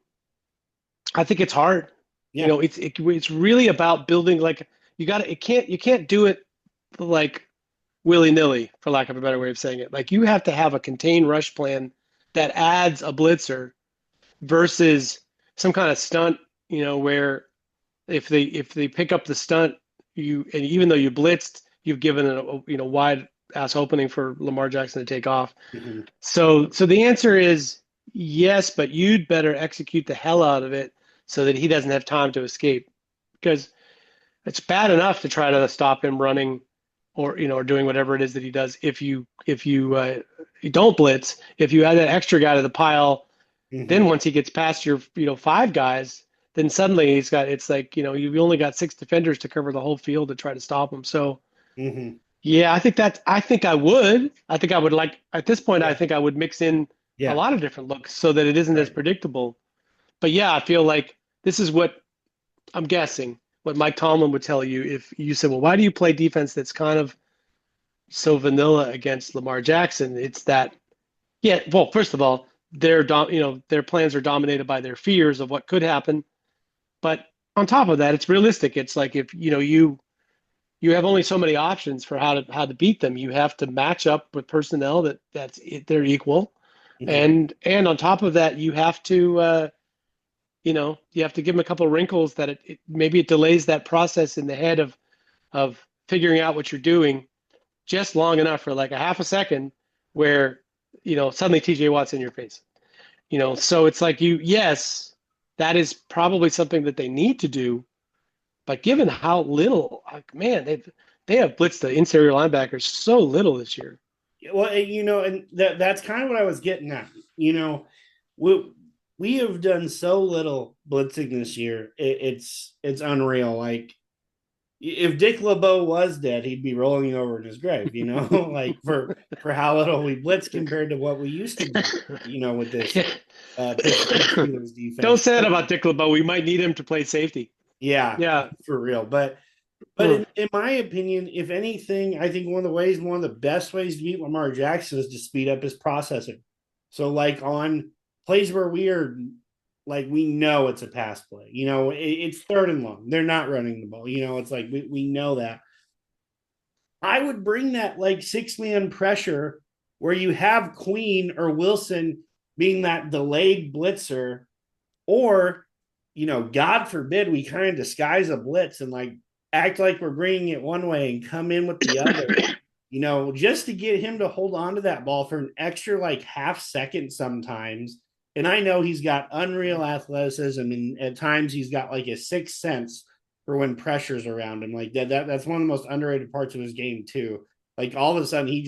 I think it's hard. Yeah. It's really about building like you can't do it like willy-nilly, for lack of a better way of saying it. Like you have to have a contained rush plan that adds a blitzer versus some kind of stunt, where if they pick up the stunt, and even though you blitzed, you've given a wide ass opening for Lamar Jackson to take off. Mm-hmm. So the answer is yes, but you'd better execute the hell out of it so that he doesn't have time to escape, because it's bad enough to try to stop him running or doing whatever it is that he does. If you don't blitz, if you add that extra guy to the pile, then once he gets past your 5 guys, then suddenly it's like you've only got 6 defenders to cover the whole field to try to stop him. So yeah, I think I would like at this point. I think I would mix in a lot of different looks so that it isn't as predictable. But yeah, I feel like this is what I'm guessing what Mike Tomlin would tell you if you said, well, why do you play defense that's kind of so vanilla against Lamar Jackson? It's that, yeah, well, first of all, their plans are dominated by their fears of what could happen. But on top of that, it's realistic. It's like if you have only so many options for how to beat them. You have to match up with personnel they're equal. And on top of that, you have to you have to give them a couple of wrinkles that maybe it delays that process in the head of figuring out what you're doing just long enough for like a half a second where suddenly TJ Watt's in your face. So it's like yes, that is probably something that they need to do, but given how little, like, man, they have blitzed the interior linebackers so little this year. Well, and that's kind of what I was getting at. We have done so little blitzing this year. It's unreal. Like if Dick LeBeau was dead, he'd be rolling over in his grave. Like for how little we blitz compared to what we used to do. With this defense. Don't say that about Dick LeBeau. We might need him to play safety. Yeah, for real. But in my opinion, if anything, I think one of the best ways to beat Lamar Jackson is to speed up his processing. So like on plays where we know it's a pass play, it's third and long. They're not running the ball. It's like we know that. I would bring that like 6-man pressure where you have Queen or Wilson being that delayed blitzer, or God forbid we kind of disguise a blitz and like act like we're bringing it one way and come in with the other. just to get him to hold on to that ball for an extra like half second sometimes. And I know he's got unreal athleticism, and at times he's got like a sixth sense for when pressure's around him. Like that's one of the most underrated parts of his game too. Like all of a sudden he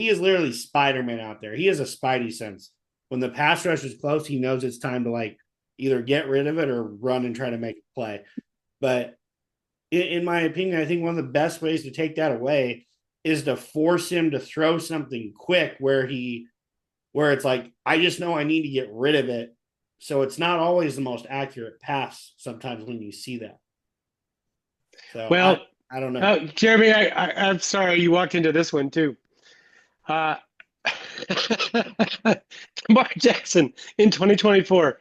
is literally Spider-Man out there. He has a spidey sense. When the pass rush is close, he knows it's time to like either get rid of it or run and try to make a play. But in my opinion, I think one of the best ways to take that away is to force him to throw something quick where it's like, I just know I need to get rid of it. So it's not always the most accurate pass sometimes when you see that. So Well, I don't know. Jeremy, I'm sorry you walked into this one too. Lamar Jackson in 2024,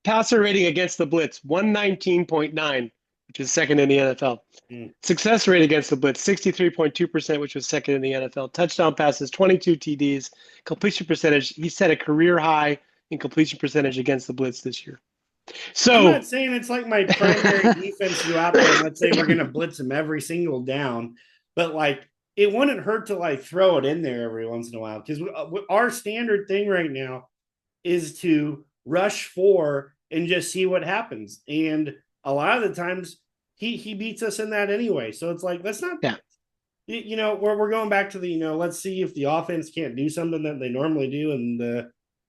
passer rating against the blitz 119.9, which is second in the NFL. Success rate against the blitz 63.2%, which was second in the NFL. Touchdown passes 22 TDs. Completion percentage, he set a career high in completion percentage against the blitz this year. So I'm not saying it's like my primary defense go out there and let's say we're going to blitz him every single down, but like it wouldn't hurt to like throw it in there every once in a while, because our standard thing right now is to rush 4 and just see what happens. And a lot of the times he beats us in that anyway. So it's like, let's not, we're going back to the, let's see if the offense can't do something that they normally do. And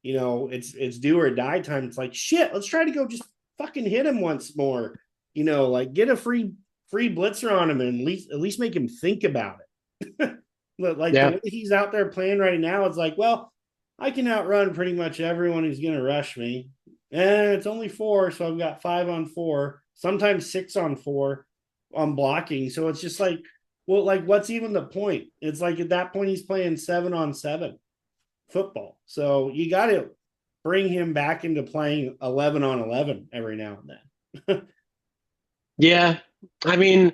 it's do or die time. It's like, shit, let's try to go just fucking hit him once more, like get a free blitzer on him and at least make him think about it. Like the way he's out there playing right now, it's like, well, I can outrun pretty much everyone who's going to rush me. And it's only 4, so I've got 5 on 4, sometimes 6 on 4 on blocking. So it's just like, well, like what's even the point? It's like at that point he's playing 7 on 7 football. So you got to bring him back into playing 11 on 11 every now and then. Yeah, I mean,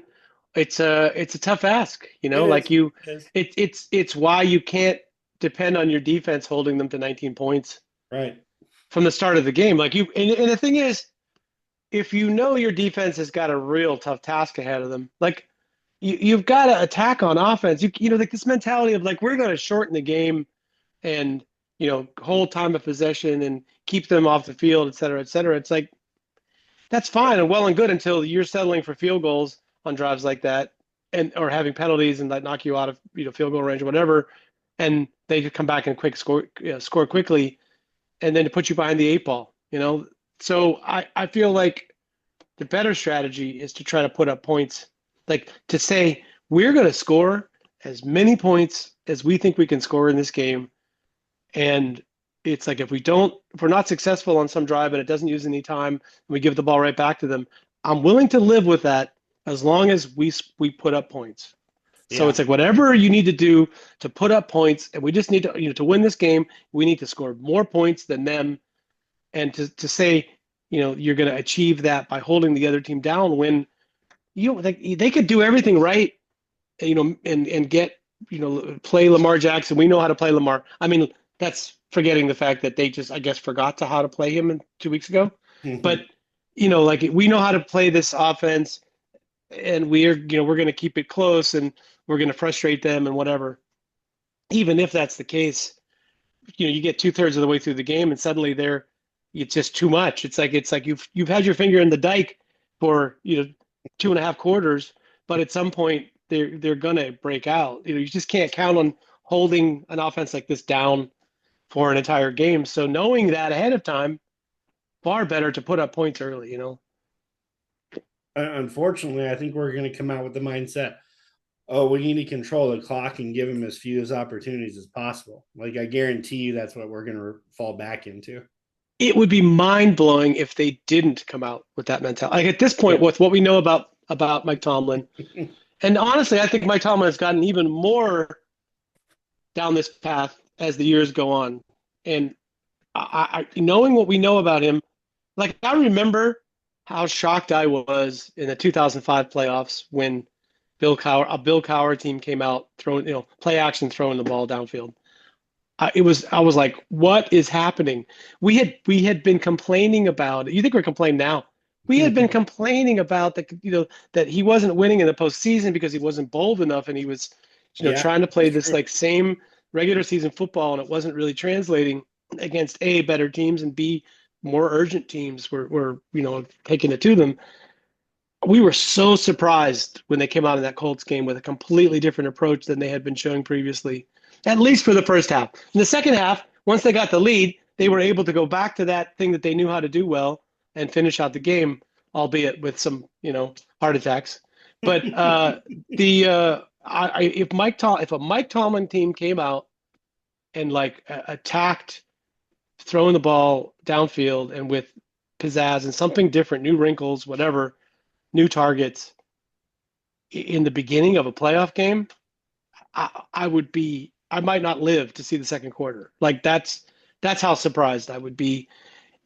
it's a tough ask, it's why you can't depend on your defense holding them to 19 points right from the start of the game. Like and the thing is, if your defense has got a real tough task ahead of them, like you've got to attack on offense. Like this mentality of like, we're going to shorten the game and hold time of possession and keep them off the field, et cetera, et cetera. It's like, that's fine and well and good until you're settling for field goals on drives like that, or having penalties and that knock you out of field goal range or whatever, and they come back and score quickly, and then to put you behind the 8 ball. So I feel like the better strategy is to try to put up points, like to say we're going to score as many points as we think we can score in this game, and it's like if we're not successful on some drive and it doesn't use any time, and we give the ball right back to them, I'm willing to live with that as long as we put up points. So it's like whatever you need to do to put up points, and we just need to to win this game, we need to score more points than them, and to say you're going to achieve that by holding the other team down when they could do everything right, and get play Lamar Jackson. We know how to play Lamar. I mean, that's forgetting the fact that they just, I guess, forgot how to play him 2 weeks ago. Mm-hmm. But, like we know how to play this offense, and we're going to keep it close and we're going to frustrate them and whatever. Even if that's the case, you get 2/3 of the way through the game and suddenly it's just too much. It's like you've had your finger in the dike for 2.5 quarters, but at some point they're going to break out. You just can't count on holding an offense like this down for an entire game. So knowing that ahead of time, far better to put up points early, Unfortunately, I think we're going to come out with the mindset, oh, we need to control the clock and give him as few opportunities as possible. Like, I guarantee you that's what we're going to fall back into. It would be mind-blowing if they didn't come out with that mentality. Like at this point, with what we know about Mike Tomlin, and honestly, I think Mike Tomlin has gotten even more down this path as the years go on. And I knowing what we know about him, like I remember how shocked I was in the 2005 playoffs when a Bill Cowher team came out throwing, play action, throwing the ball downfield. I was like, what is happening? We had been complaining about it. You think we're complaining now? We had been complaining about that he wasn't winning in the postseason because he wasn't bold enough, and he was, Yeah, trying to play it's this true. like same regular season football, and it wasn't really translating against A, better teams, and B, more urgent teams were taking it to them. We were so surprised when they came out in that Colts game with a completely different approach than they had been showing previously, at least for the first half. In the second half, once they got the lead, they were able to go back to that thing that they knew how to do well and finish out the game, albeit with some, heart attacks. But if a Mike Tomlin team came out and like attacked, throwing the ball downfield and with pizzazz and something different, new wrinkles, whatever, new targets in the beginning of a playoff game, I might not live to see the second quarter. Like that's how surprised I would be.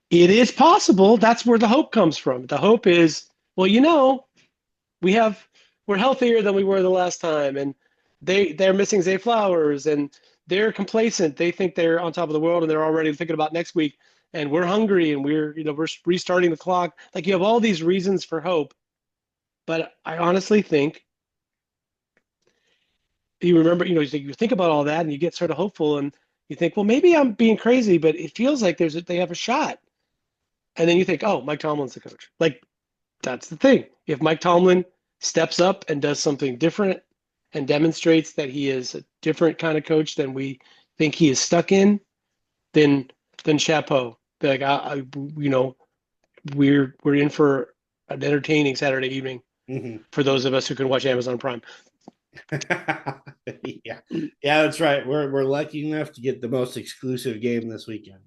It is possible. That's where the hope comes from. The hope is, well, we're healthier than we were the last time, and they're missing Zay Flowers, and they're complacent. They think they're on top of the world, and they're already thinking about next week. And we're hungry, and we're restarting the clock. Like, you have all these reasons for hope, but I honestly think you remember, you think about all that, and you get sort of hopeful, and you think, well, maybe I'm being crazy, but it feels like they have a shot. And then you think, oh, Mike Tomlin's the coach. Like, that's the thing. If Mike Tomlin steps up and does something different and demonstrates that he is a different kind of coach than we think he is stuck in, then chapeau. Like, we're in for an entertaining Saturday evening for those of us who can watch Amazon Prime. Yeah, that's right. We're lucky enough to get the most exclusive game this weekend,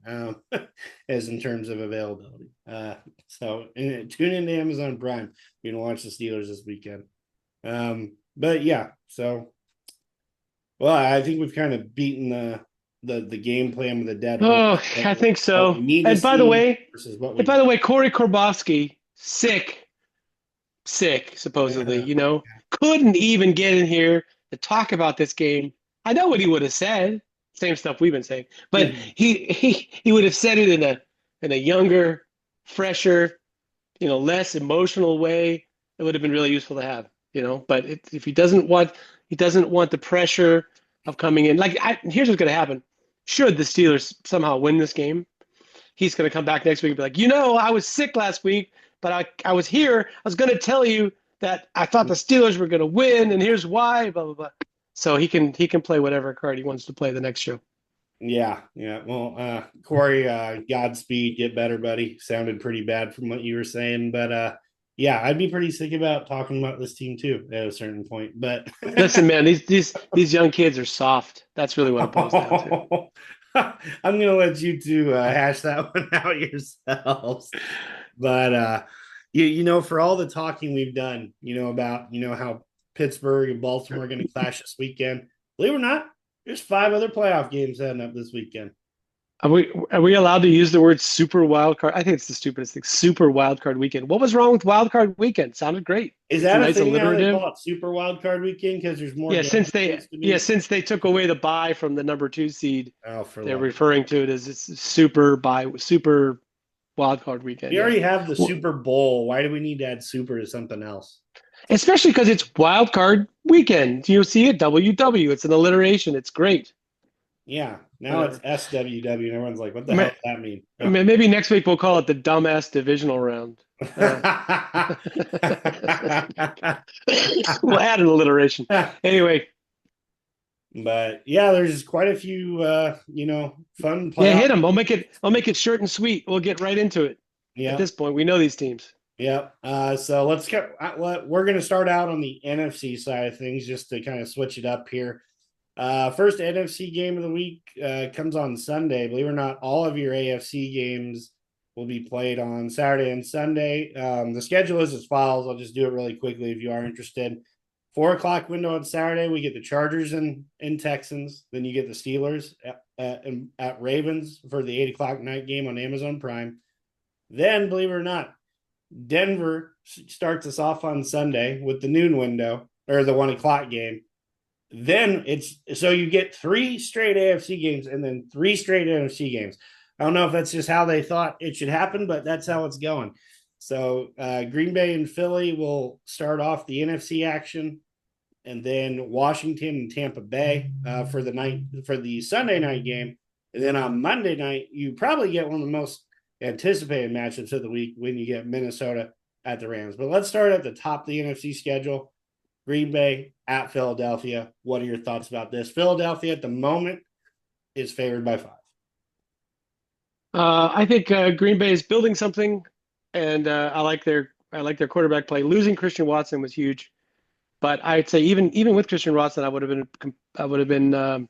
as in terms of availability. So tune into Amazon Prime. You can watch the Steelers this weekend. But yeah, so I think we've kind of beaten the game plan with the dead horse. Oh, I think so. And by the way, Corey Korbowski, sick, supposedly, couldn't even get in here to talk about this game. I know what he would have said, same stuff we've been saying, but he would have said it in a younger, fresher, less emotional way. It would have been really useful to have, But if he doesn't want the pressure of coming in. Here's what's going to happen: should the Steelers somehow win this game, he's going to come back next week and be like, I was sick last week, but I was here. I was going to tell you that I thought the Steelers were going to win, and here's why, blah, blah, blah. So he can play whatever card he wants to play the next show. Yeah. Well, Corey, Godspeed, get better, buddy. Sounded pretty bad from what you were saying, but yeah, I'd be pretty sick about talking about this team too at a certain point. But listen, man, these young kids are soft. That's really what it boils down to. I'm gonna let you two hash that one out yourselves. But for all the talking we've done, about how Pittsburgh and Baltimore are going to clash this weekend. Believe it or not, there's 5 other playoff games heading up this weekend. Are we allowed to use the word Super Wildcard? I think it's the stupidest thing. Super Wildcard Weekend. What was wrong with Wildcard Weekend? Sounded great. Is that a thing now they call it Super Wildcard Weekend because there's more? Since they took away the bye from the number 2 seed, they're referring to it as it's Super Wildcard Weekend. We already have the Super Bowl. Why do we need to add Super to something else? Especially because it's Wildcard Weekend. You see it, WW. It's an alliteration. It's great. Yeah. Now it's SWW, and everyone's like, what the hell does that mean? Maybe next week we'll call it the dumbass divisional round. We'll add an alliteration. Anyway. But yeah, there's quite a few fun playoffs. Yeah, hit them. I'll make it short and sweet. We'll get right into it. Yeah. At this point, we know these teams. Yep. So let's get. We're going to start out on the NFC side of things, just to kind of switch it up here. First NFC game of the week comes on Sunday. Believe it or not, all of your AFC games will be played on Saturday and Sunday. The schedule is as follows. I'll just do it really quickly if you are interested. 4:00 window on Saturday, we get the Chargers and Texans. Then you get the Steelers at Ravens for the 8:00 night game on Amazon Prime. Then, believe it or not, Denver starts us off on Sunday with the noon window or the 1:00 game. Then you get 3 straight AFC games and then 3 straight NFC games. I don't know if that's just how they thought it should happen, but that's how it's going. So Green Bay and Philly will start off the NFC action, and then Washington and Tampa Bay for the Sunday night game. And then on Monday night, you probably get one of the most anticipated matchups of the week when you get Minnesota at the Rams. But let's start at the top of the NFC schedule. Green Bay at Philadelphia. What are your thoughts about this? Philadelphia at the moment is favored by 5. I think Green Bay is building something, and I like their quarterback play. Losing Christian Watson was huge, but I'd say even with Christian Watson, I would have been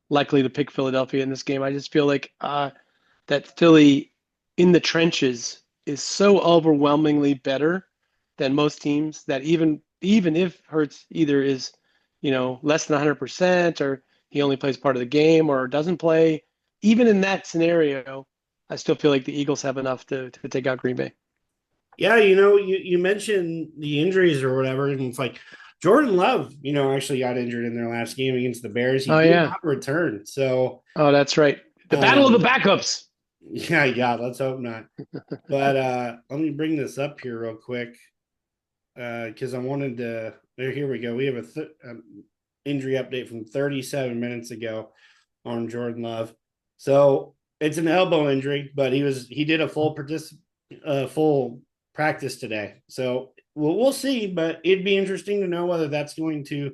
likely to pick Philadelphia in this game. I just feel like that Philly in the trenches is so overwhelmingly better than most teams that even if Hurts either is, less than 100% or he only plays part of the game or doesn't play, even in that scenario, I still feel like the Eagles have enough to take out Green Bay. Yeah, you mentioned the injuries or whatever, and it's like Jordan Love, actually got injured in their last game against the Bears. He Oh did yeah. not return. So, Oh, that's right. The battle of the um, backups. yeah, let's hope not. But let me bring this up here real quick because I wanted to. Here we go. We have a injury update from 37 minutes ago on Jordan Love. So it's an elbow injury, but he did a full practice today. So we'll see, but it'd be interesting to know whether that's going to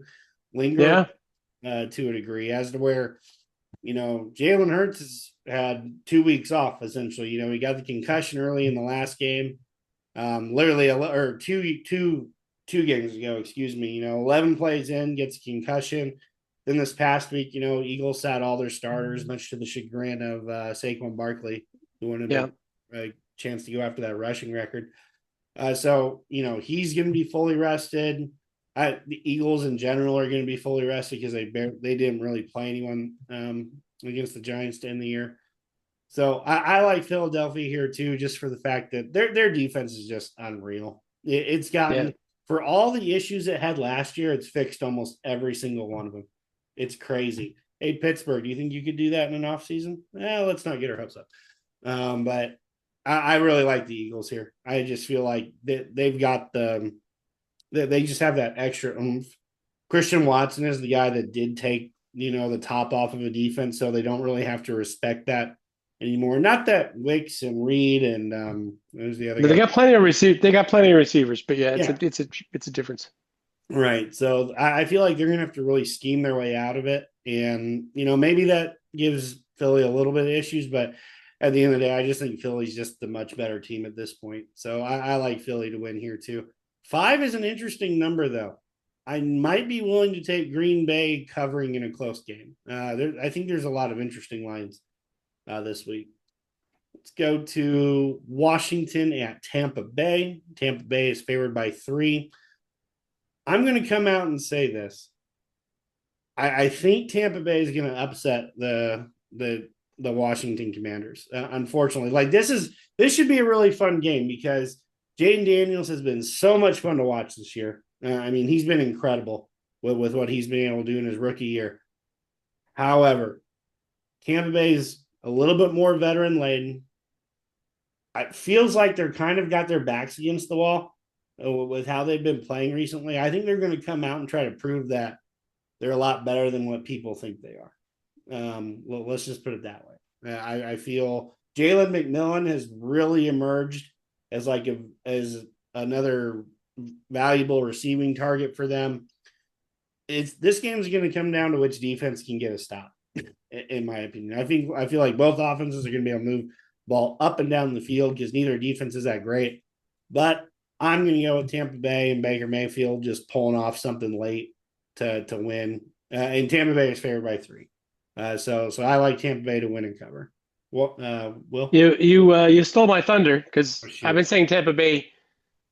linger Yeah. to a degree, as to where Jalen Hurts has had 2 weeks off essentially. He got the concussion early in the last game, literally or two games ago, excuse me. 11 plays in, gets a concussion. Then this past week, Eagles sat all their starters, much to the chagrin of Saquon Barkley, who wanted Yeah. a chance to go after that rushing record. So he's going to be fully rested. The Eagles in general are going to be fully rested because they didn't really play anyone against the Giants to end the year. So I like Philadelphia here too, just for the fact that their defense is just unreal. It's Yeah. gotten, for all the issues it had last year, it's fixed almost every single one of them. It's crazy. Hey, Pittsburgh, do you think you could do that in an offseason? Let's not get our hopes up. But I really like the Eagles here. I just feel like they've got they just have that extra oomph. Christian Watson is the guy that did take, the top off of a defense, so they don't really have to respect that anymore. Not that Wicks and Reed and who's the other But they guy? got plenty of receivers, but yeah, Yeah, it's a difference. right. So I feel like they're gonna have to really scheme their way out of it. And maybe that gives Philly a little bit of issues, but at the end of the day, I just think Philly's just the much better team at this point. So I like Philly to win here too. 5 is an interesting number, though. I might be willing to take Green Bay covering in a close game. I think there's a lot of interesting lines this week. Let's go to Washington at Tampa Bay. Tampa Bay is favored by 3. I'm going to come out and say this. I think Tampa Bay is going to upset the Washington Commanders. Unfortunately, like this should be a really fun game because Jaden Daniels has been so much fun to watch this year. He's been incredible with what he's been able to do in his rookie year. However, Tampa Bay is a little bit more veteran laden. It feels like they're kind of got their backs against the wall with how they've been playing recently. I think they're going to come out and try to prove that they're a lot better than what people think they are. Well, let's just put it that way. I feel Jalen McMillan has really emerged as as another valuable receiving target for them. This game is going to come down to which defense can get a stop, in my opinion. I feel like both offenses are going to be able to move ball up and down the field because neither defense is that great. But I'm going to go with Tampa Bay and Baker Mayfield just pulling off something late to win. And Tampa Bay is favored by 3. So I like Tampa Bay to win and cover. Well, Will? You stole my thunder because I've been Shoot. saying Tampa Bay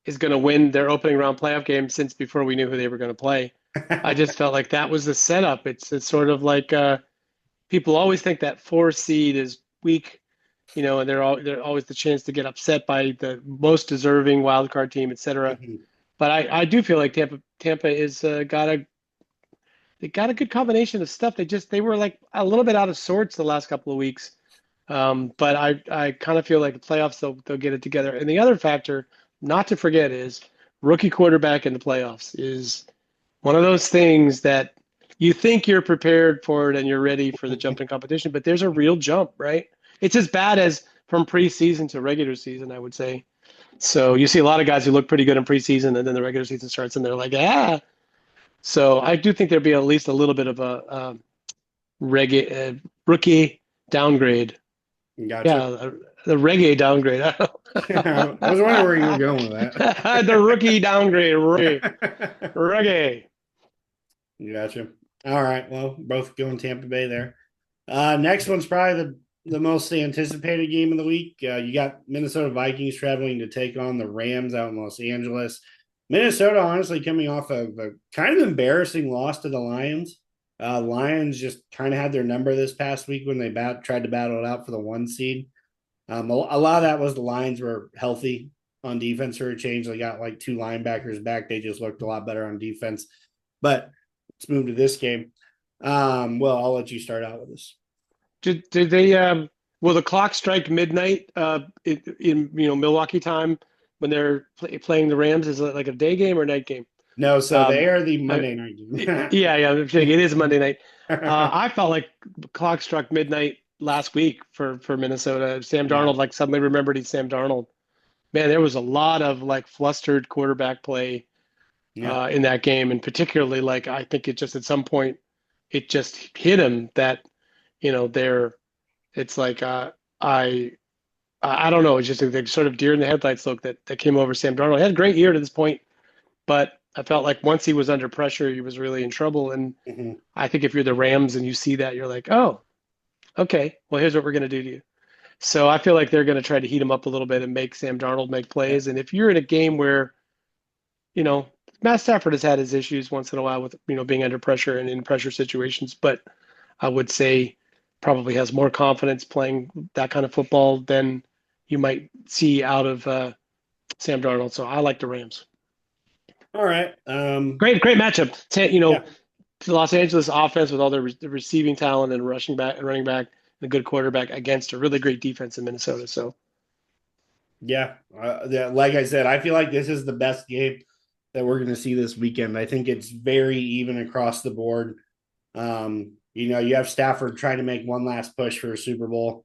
is going to win their opening round playoff game since before we knew who they were going to play. I just felt like that was the setup. It's sort of like people always think that 4 seed is weak, and they're always the chance to get upset by the most deserving wild card team, etc. But I do feel like Tampa is they got a good combination of stuff. They were like a little bit out of sorts the last couple of weeks. But I kind of feel like the playoffs they'll get it together. And the other factor not to forget is rookie quarterback in the playoffs is one of those things that you think you're prepared for it and you're ready for the jump in competition, but there's a real jump, right? It's as bad as from preseason to regular season, I would say. So you see a lot of guys who look pretty good in preseason, and then the regular season starts, and they're like, ah. So I do think there'd be at least a little bit of a rookie downgrade. Gotcha. Yeah, the reggae downgrade. I I was wondering where you were going with the rookie downgrade. that. Reggae. Gotcha. All right. Well, both going Tampa Bay there. Next one's probably the most anticipated game of the week. You got Minnesota Vikings traveling to take on the Rams out in Los Angeles. Minnesota, honestly, coming off of a kind of embarrassing loss to the Lions. Lions just kind of had their number this past week when they tried to battle it out for the 1 seed. A lot of that was the Lions were healthy on defense for a change. They got like 2 linebackers back. They just looked a lot better on defense. But let's move to this game. Well, I'll let you start out with this. Did they will the clock strike midnight in Milwaukee time when they're playing the Rams? Is it like a day game or a night game? No, so they are the Monday night game. Yeah, I'm kidding. It is Monday night. I felt like the clock struck midnight last week for Minnesota. Sam Darnold like suddenly remembered he's Sam Darnold. Man, there was a lot of like flustered quarterback play in that game, and particularly like I think it just at some point it just hit him that it's like I don't know, it's just a sort of deer in the headlights look that came over Sam Darnold. He had a great year to this point, but I felt like once he was under pressure, he was really in trouble. And I think if you're the Rams and you see that, you're like, oh, okay, well, here's what we're going to do to you. So I feel like they're going to try to heat him up a little bit and make Sam Darnold make plays. And if you're in a game where, Matt Stafford has had his issues once in a while with, being under pressure and in pressure situations, but I would say probably has more confidence playing that kind of football than you might see out of Sam Darnold. So I like the Rams. All right. Great matchup. The Los Angeles offense with all the receiving talent and running back, and a good quarterback against a really great defense in Minnesota. So, like I said, I feel like this is the best game that we're going to see this weekend. I think it's very even across the board. You have Stafford trying to make one last push for a Super Bowl.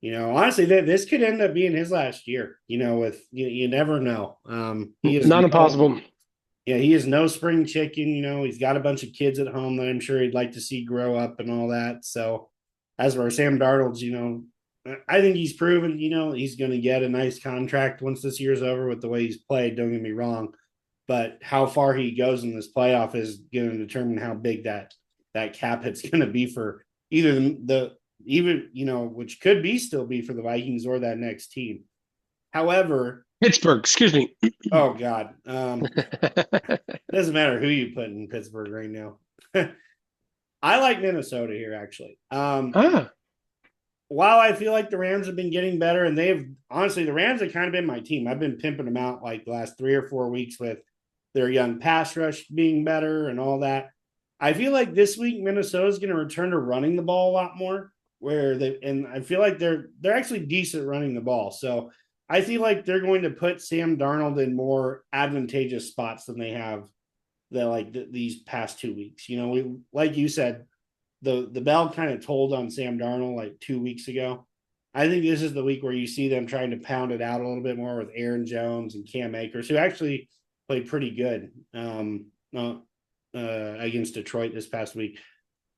Honestly, this could end up being his last year. With you never know. He is not impossible. Yeah, he is no spring chicken. He's got a bunch of kids at home that I'm sure he'd like to see grow up and all that. So, as for Sam Darnold's, I think he's proven, he's going to get a nice contract once this year's over with the way he's played. Don't get me wrong, but how far he goes in this playoff is going to determine how big that cap hit's going to be for either which could still be for the Vikings or that next team. However, Pittsburgh, excuse me. Oh God. Doesn't matter who you put in Pittsburgh right now. I like Minnesota here, actually. While I feel like the Rams have been getting better, and the Rams have kind of been my team. I've been pimping them out like the last 3 or 4 weeks with their young pass rush being better and all that. I feel like this week Minnesota is going to return to running the ball a lot more, and I feel like they're actually decent running the ball. So I feel like they're going to put Sam Darnold in more advantageous spots than they have these past 2 weeks. Like you said, the bell kind of tolled on Sam Darnold like 2 weeks ago. I think this is the week where you see them trying to pound it out a little bit more with Aaron Jones and Cam Akers, who actually played pretty good against Detroit this past week.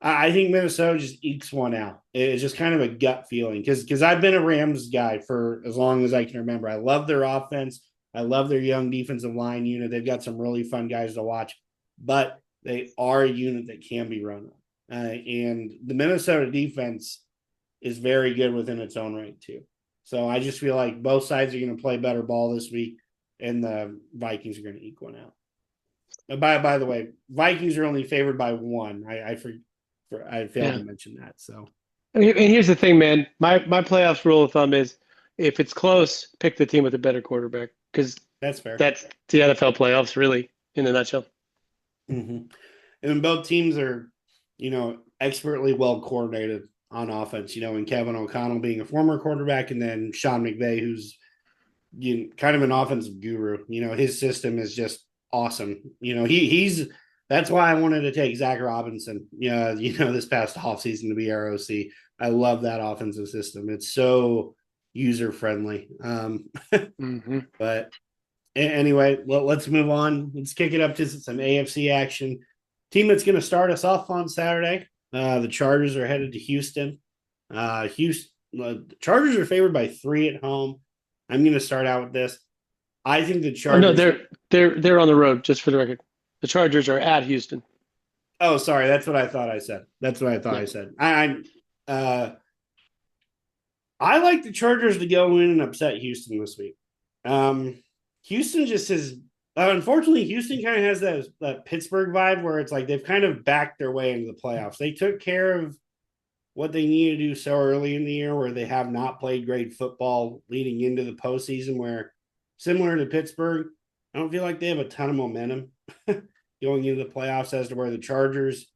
I think Minnesota just ekes one out. It's just kind of a gut feeling because I've been a Rams guy for as long as I can remember. I love their offense. I love their young defensive line unit. They've got some really fun guys to watch, but they are a unit that can be run on. And the Minnesota defense is very good within its own right too. So I just feel like both sides are going to play better ball this week, and the Vikings are going to eke one out. By the way, Vikings are only favored by 1. I failed to mention that. So, and here's the thing, man. My playoffs rule of thumb is if it's close, pick the team with a better quarterback because that's fair. That's the NFL playoffs, really, in a nutshell. Mm-hmm. And both teams are, expertly well coordinated on offense. And Kevin O'Connell being a former quarterback, and then Sean McVay, who's kind of an offensive guru. His system is just awesome. He's that's why I wanted to take Zach Robinson. Yeah, this past offseason to be our OC. I love that offensive system. It's so user friendly. Mm-hmm. But anyway, let's move on. Let's kick it up to some AFC action. Team that's going to start us off on Saturday. The Chargers are headed to Houston. The Chargers are favored by 3 at home. I'm going to start out with this. I think the Oh no, Chargers. they're on the road. Just for the record, the Chargers are at Houston. Oh, sorry. That's what I thought I said. I said. I like the Chargers to go in and upset Houston this week. Houston just has. Unfortunately, Houston kind of has that Pittsburgh vibe where it's like they've kind of backed their way into the playoffs. They took care of what they need to do so early in the year, where they have not played great football leading into the postseason, where similar to Pittsburgh, I don't feel like they have a ton of momentum going into the playoffs as to where the Chargers,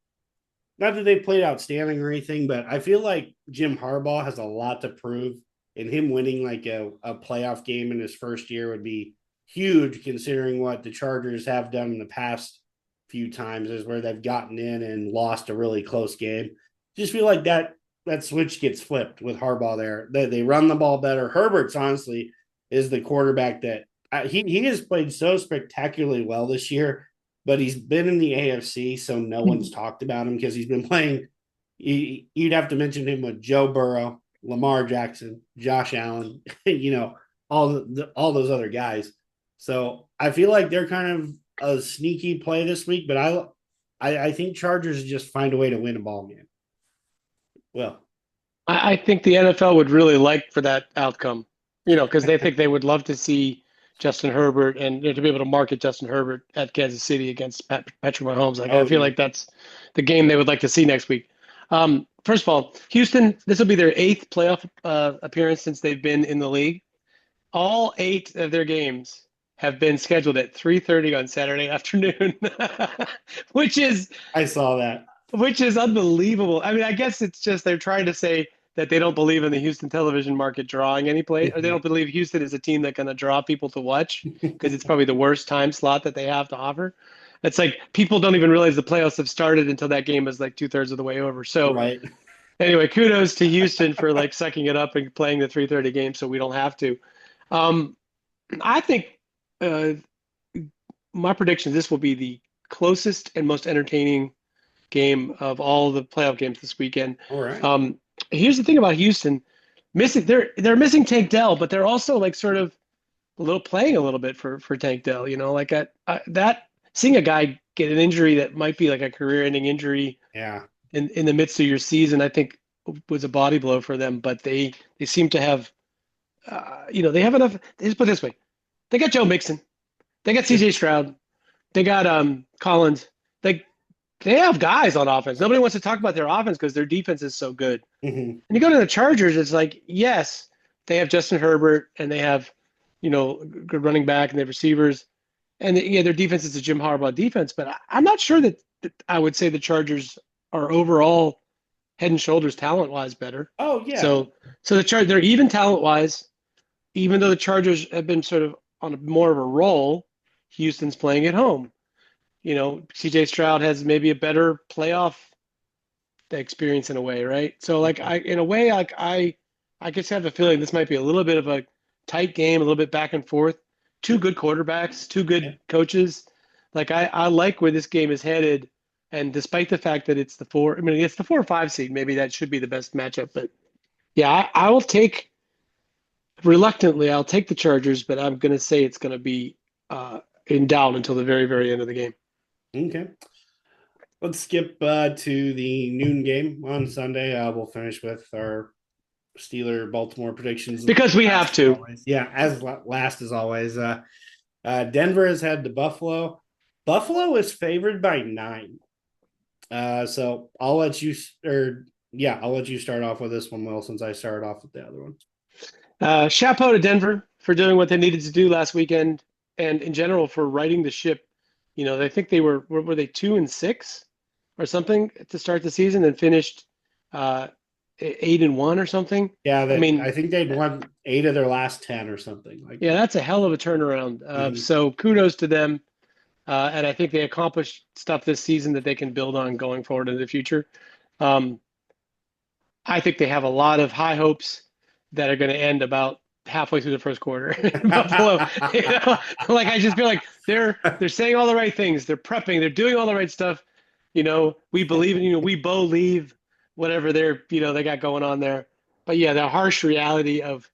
not that they've played outstanding or anything, but I feel like Jim Harbaugh has a lot to prove, and him winning like a playoff game in his first year would be huge considering what the Chargers have done in the past few times, is where they've gotten in and lost a really close game. Just feel like that switch gets flipped with Harbaugh there. They run the ball better. Herbert's honestly is the quarterback that he has played so spectacularly well this year, but he's been in the AFC, so no one's talked about him because he's been playing. You'd have to mention him with Joe Burrow, Lamar Jackson, Josh Allen, all those other guys. So I feel like they're kind of a sneaky play this week, but I think Chargers just find a way to win a ball game. Well, I think the NFL would really like for that outcome, because they think they would love to see Justin Herbert and to be able to market Justin Herbert at Kansas City against Patrick Mahomes. I feel like that's the game they would like to see next week. First of all, Houston, this will be their 8th playoff appearance since they've been in the league. All 8 of their games have been scheduled at 3:30 on Saturday afternoon, I saw that. which is unbelievable. I mean, I guess it's just they're trying to say that they don't believe in the Houston television market drawing any play, or they don't believe Houston is a team that's going to draw people to watch because it's probably the worst time slot that they have to offer. It's like people don't even realize the playoffs have started until that game is like 2/3 of the way over. So Right. anyway, kudos to Houston for like sucking it up and playing the 3:30 game so we don't have to. I think my prediction, this will be the closest and most entertaining game of all the playoff games this weekend. All right. Here's the thing about Houston, they're missing Tank Dell, but they're also like sort of playing a little bit for Tank Dell. Like that seeing a guy get an injury that might be like a career-ending injury. Yeah. In the midst of your season, I think was a body blow for them. But they seem to have, they have enough. Let's put it this way: they got Joe Mixon, they got C.J. Stroud, they got Collins. They have guys on offense. Nobody wants to talk about their offense because their defense is so good. Mm-hmm. And you go to the Chargers, it's like, yes, they have Justin Herbert and they have, good running back and they have receivers. And their defense is a Jim Harbaugh defense. But I'm not sure that I would say the Chargers are overall head and shoulders talent-wise better. Oh, yeah. So they're even talent-wise, even though the Chargers have been sort of on more of a roll. Houston's playing at home. CJ Stroud has maybe a better playoff experience in a way, right? So I just have a feeling this might be a little bit of a tight game, a little bit back and forth. 2 good quarterbacks, 2 good coaches. I like where this game is headed. And despite the fact that it's the 4 or 5 seed, maybe that should be the best matchup. But yeah, I will reluctantly, I'll take the Chargers, but I'm going to say it's going to be in doubt until the very, very end of the game. Okay. Let's skip to the noon game on Sunday. We'll finish with our Steeler Baltimore predictions because we have to. Yeah, as last as always. Denver has had to Buffalo. Buffalo is favored by 9. So I'll let you start off with this one, Will, since I started off with the other one. Chapeau to Denver for doing what they needed to do last weekend, and in general for righting the ship. I think they were they 2-6 or something to start the season and finished 8-1 or something. Yeah, I that mean, I think they'd won 8 of their last 10 or something like yeah, that. that's a hell of a turnaround. Mhm. So kudos to them. And I think they accomplished stuff this season that they can build on going forward in the future. Um, I think they have a lot of high hopes that are going to end about halfway through the first quarter in Buffalo. Like I just feel like they're saying all the right things. They're prepping. They're doing all the right stuff. We believe in we believe whatever they got going on there. But yeah, the harsh reality of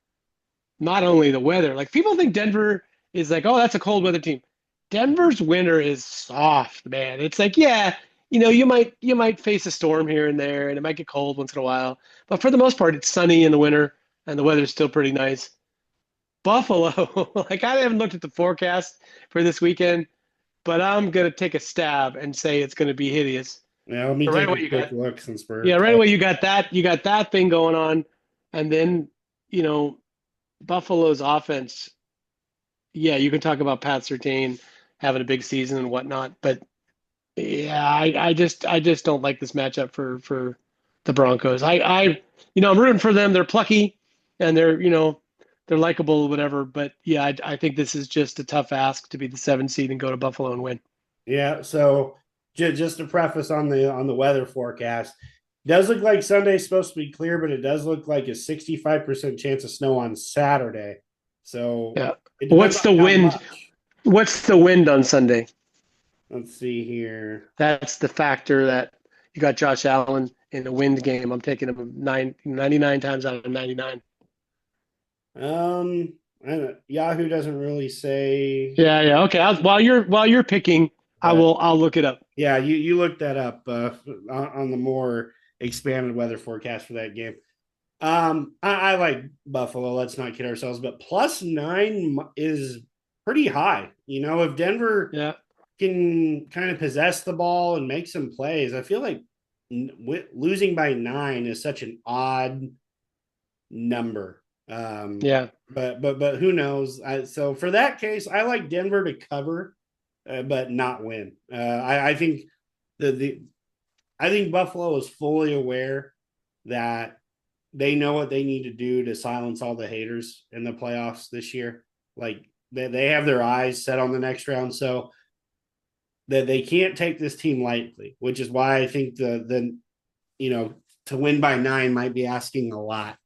not only the weather. Like people think Denver is like, oh, that's a cold weather team. Denver's winter is soft, man. It's like, yeah, you might face a storm here and there, and it might get cold once in a while. But for the most part, it's sunny in the winter, and the weather's still pretty nice. Buffalo, like I haven't looked at the forecast for this weekend, but I'm gonna take a stab and say it's gonna be hideous. Yeah, let me Right take away, a you quick got look since we're yeah, right away talking. you got that thing going on, and then you know Buffalo's offense. Yeah, you can talk about Pat Surtain having a big season and whatnot, but yeah, I just don't like this matchup for the Broncos. I'm rooting for them. They're plucky and they're likable, whatever. But yeah, I think this is just a tough ask to be the 7 seed and go to Buffalo and win. Yeah, so just to preface on the weather forecast, does look like Sunday's supposed to be clear, but it does look like a 65% chance of snow on Saturday. So Yeah. it depends What's on the how wind? much. What's the wind on Sunday? Let's see here. That's the factor that you got Josh Allen in a wind game. I'm taking him 99 times out of 99. Yahoo doesn't really say. Yeah, yeah. Okay. While you're picking, But I'll look it up. yeah, you looked that up on the more expanded weather forecast for that game. I like Buffalo. Let's not kid ourselves, but +9 is pretty high. If Denver Yeah. can kind of possess the ball and make some plays, I feel like losing by 9 is such an odd number. Yeah. But who knows? So for that case, I like Denver to cover, but not win. I think the I think Buffalo is fully aware that they know what they need to do to silence all the haters in the playoffs this year. Like they have their eyes set on the next round, so that they can't take this team lightly. Which is why I think the to win by 9 might be asking a lot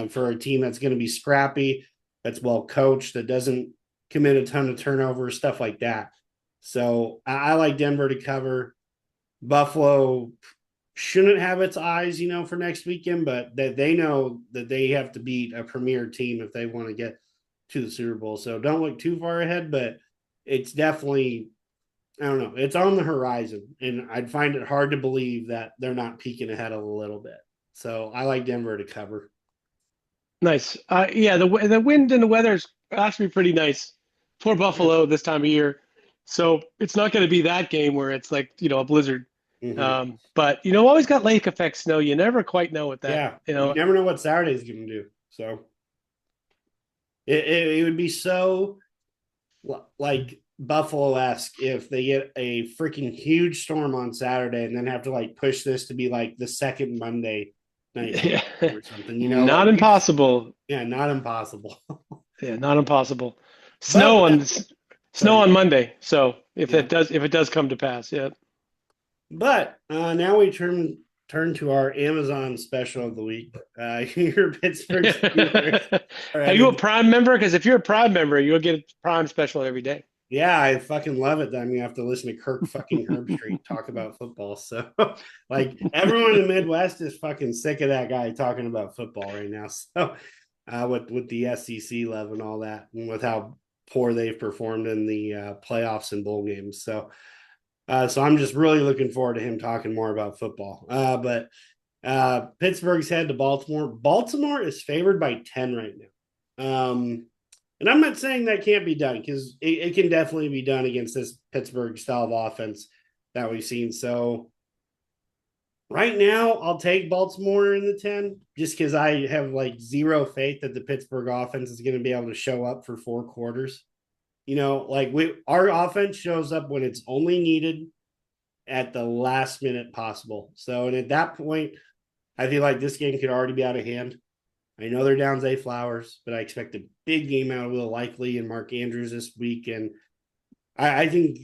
for a team that's going to be scrappy, that's well coached, that doesn't commit a ton of turnovers, stuff like that. So I like Denver to cover. Buffalo shouldn't have its eyes, for next weekend, but that they know that they have to beat a premier team if they want to get to the Super Bowl. So don't look too far ahead, but it's definitely, I don't know, it's on the horizon, and I'd find it hard to believe that they're not peeking ahead a little bit. So I like Denver to cover. Nice. Yeah, the wind and the weather's actually pretty nice for Yeah. Buffalo this time of year. So it's not going to be that game where it's like, a blizzard. Mm-hmm. But always got lake effect snow. You never quite know what that, Yeah. You never know what Saturday's going to do. So it would be so like Buffalo-esque if they get a freaking huge storm on Saturday and then have to like push this to be like the second Monday night yeah. or something. Not Like impossible. yeah, not impossible. Yeah, not impossible. But Snow on snow sorry, on Monday. So yeah. if it does come to pass, yeah. But now we turn to our Amazon special of the week. Your Pittsburgh Steelers are Are you a headed. Prime member? Because if you're a Prime member, you'll get a Prime special every day. Yeah, I fucking love it that I'm gonna have to listen to Kirk fucking Herbstreit talk about football. So, like, everyone in the Midwest is fucking sick of that guy talking about football right now. So, with the SEC love and all that, and with how poor they've performed in the playoffs and bowl games. So I'm just really looking forward to him talking more about football. But Pittsburgh's head to Baltimore. Baltimore is favored by 10 right now. And I'm not saying that can't be done because it can definitely be done against this Pittsburgh style of offense that we've seen. So right now, I'll take Baltimore in the 10 just because I have like zero faith that the Pittsburgh offense is going to be able to show up for 4 quarters. Like our offense shows up when it's only needed at the last minute possible. So, and at that point, I feel like this game could already be out of hand. I know they're down Zay Flowers, but I expect a big game out of Will Likely and Mark Andrews this week. And I think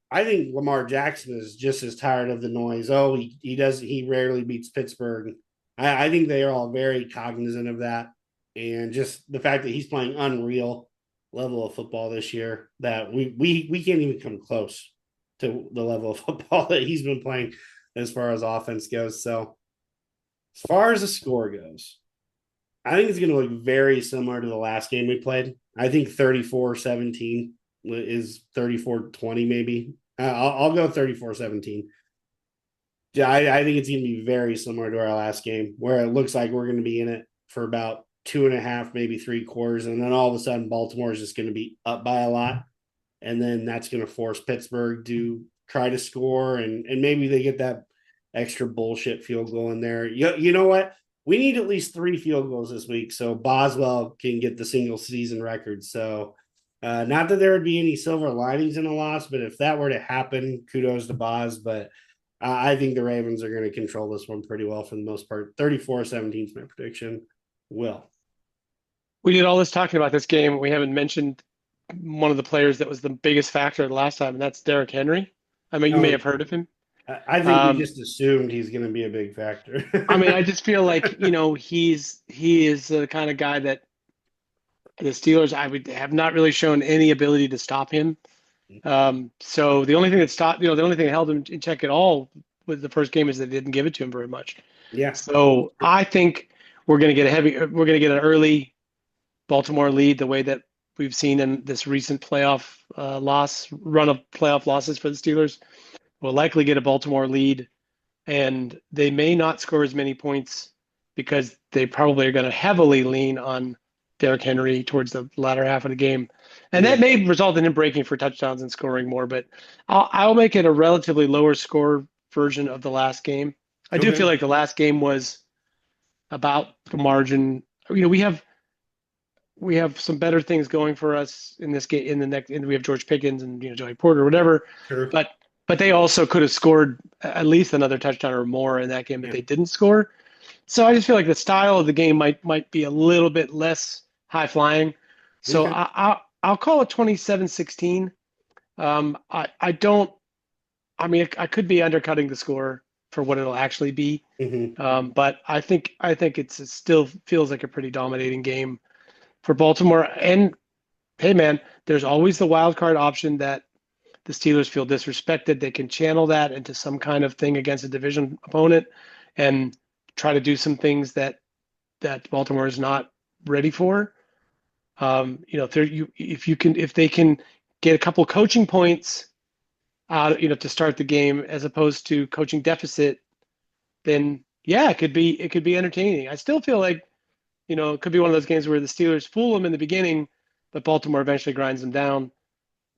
I think Lamar Jackson is just as tired of the noise. Oh, he rarely beats Pittsburgh. I think they are all very cognizant of that. And just the fact that he's playing unreal level of football this year, that we can't even come close to the level of football that he's been playing as far as offense goes. So as far as the score goes, I think it's going to look very similar to the last game we played. I think 34-17 is 34-20 maybe. I'll go 34-17. Yeah, I think it's going to be very similar to our last game, where it looks like we're going to be in it for about 2.5, maybe 3 quarters, and then all of a sudden Baltimore is just going to be up by a lot, and then that's going to force Pittsburgh to try to score, and maybe they get that extra bullshit field goal in there. You know what? We need at least 3 field goals this week so Boswell can get the single season record. So not that there would be any silver linings in a loss, but if that were to happen, kudos to Boz. But I think the Ravens are going to control this one pretty well for the most part. 34-17 is my prediction. Will. We did all this talking about this game. We haven't mentioned one of the players that was the biggest factor the last time, and that's Derrick Henry. I mean, you may have heard of him. I think we just assumed he's going to be a big factor. I mean, I just feel like, he is the kind of guy that the Steelers, I would have not really shown any ability to stop him. So the only thing that held him in check at all with the first game is that they didn't give it to him very much. Yeah. So I think we're going to get an early Baltimore lead, the way that we've seen in this recent playoff run of playoff losses for the Steelers. We'll likely get a Baltimore lead, and they may not score as many points because they probably are going to heavily lean on Derrick Henry towards the latter half of the game. And that may result in him breaking for touchdowns and scoring more, but I'll make it a relatively lower score version of the last game. I do feel like the last game was about the margin. We have some better things going for us in this game. We have George Pickens and Joey Porter or whatever. Sure. But they also could have scored at least another touchdown or more in that game, but they didn't score. So I just feel like the style of the game might be a little bit less high flying. So I'll call it 27-16. I could be undercutting the score for what it'll actually be. But I think it still feels like a pretty dominating game for Baltimore. And hey, man, there's always the wild card option that the Steelers feel disrespected. They can channel that into some kind of thing against a division opponent and try to do some things that Baltimore is not ready for. If they can get a couple coaching points out, to start the game as opposed to coaching deficit, then yeah, it could be entertaining. I still feel like, it could be one of those games where the Steelers fool them in the beginning, but Baltimore eventually grinds them down.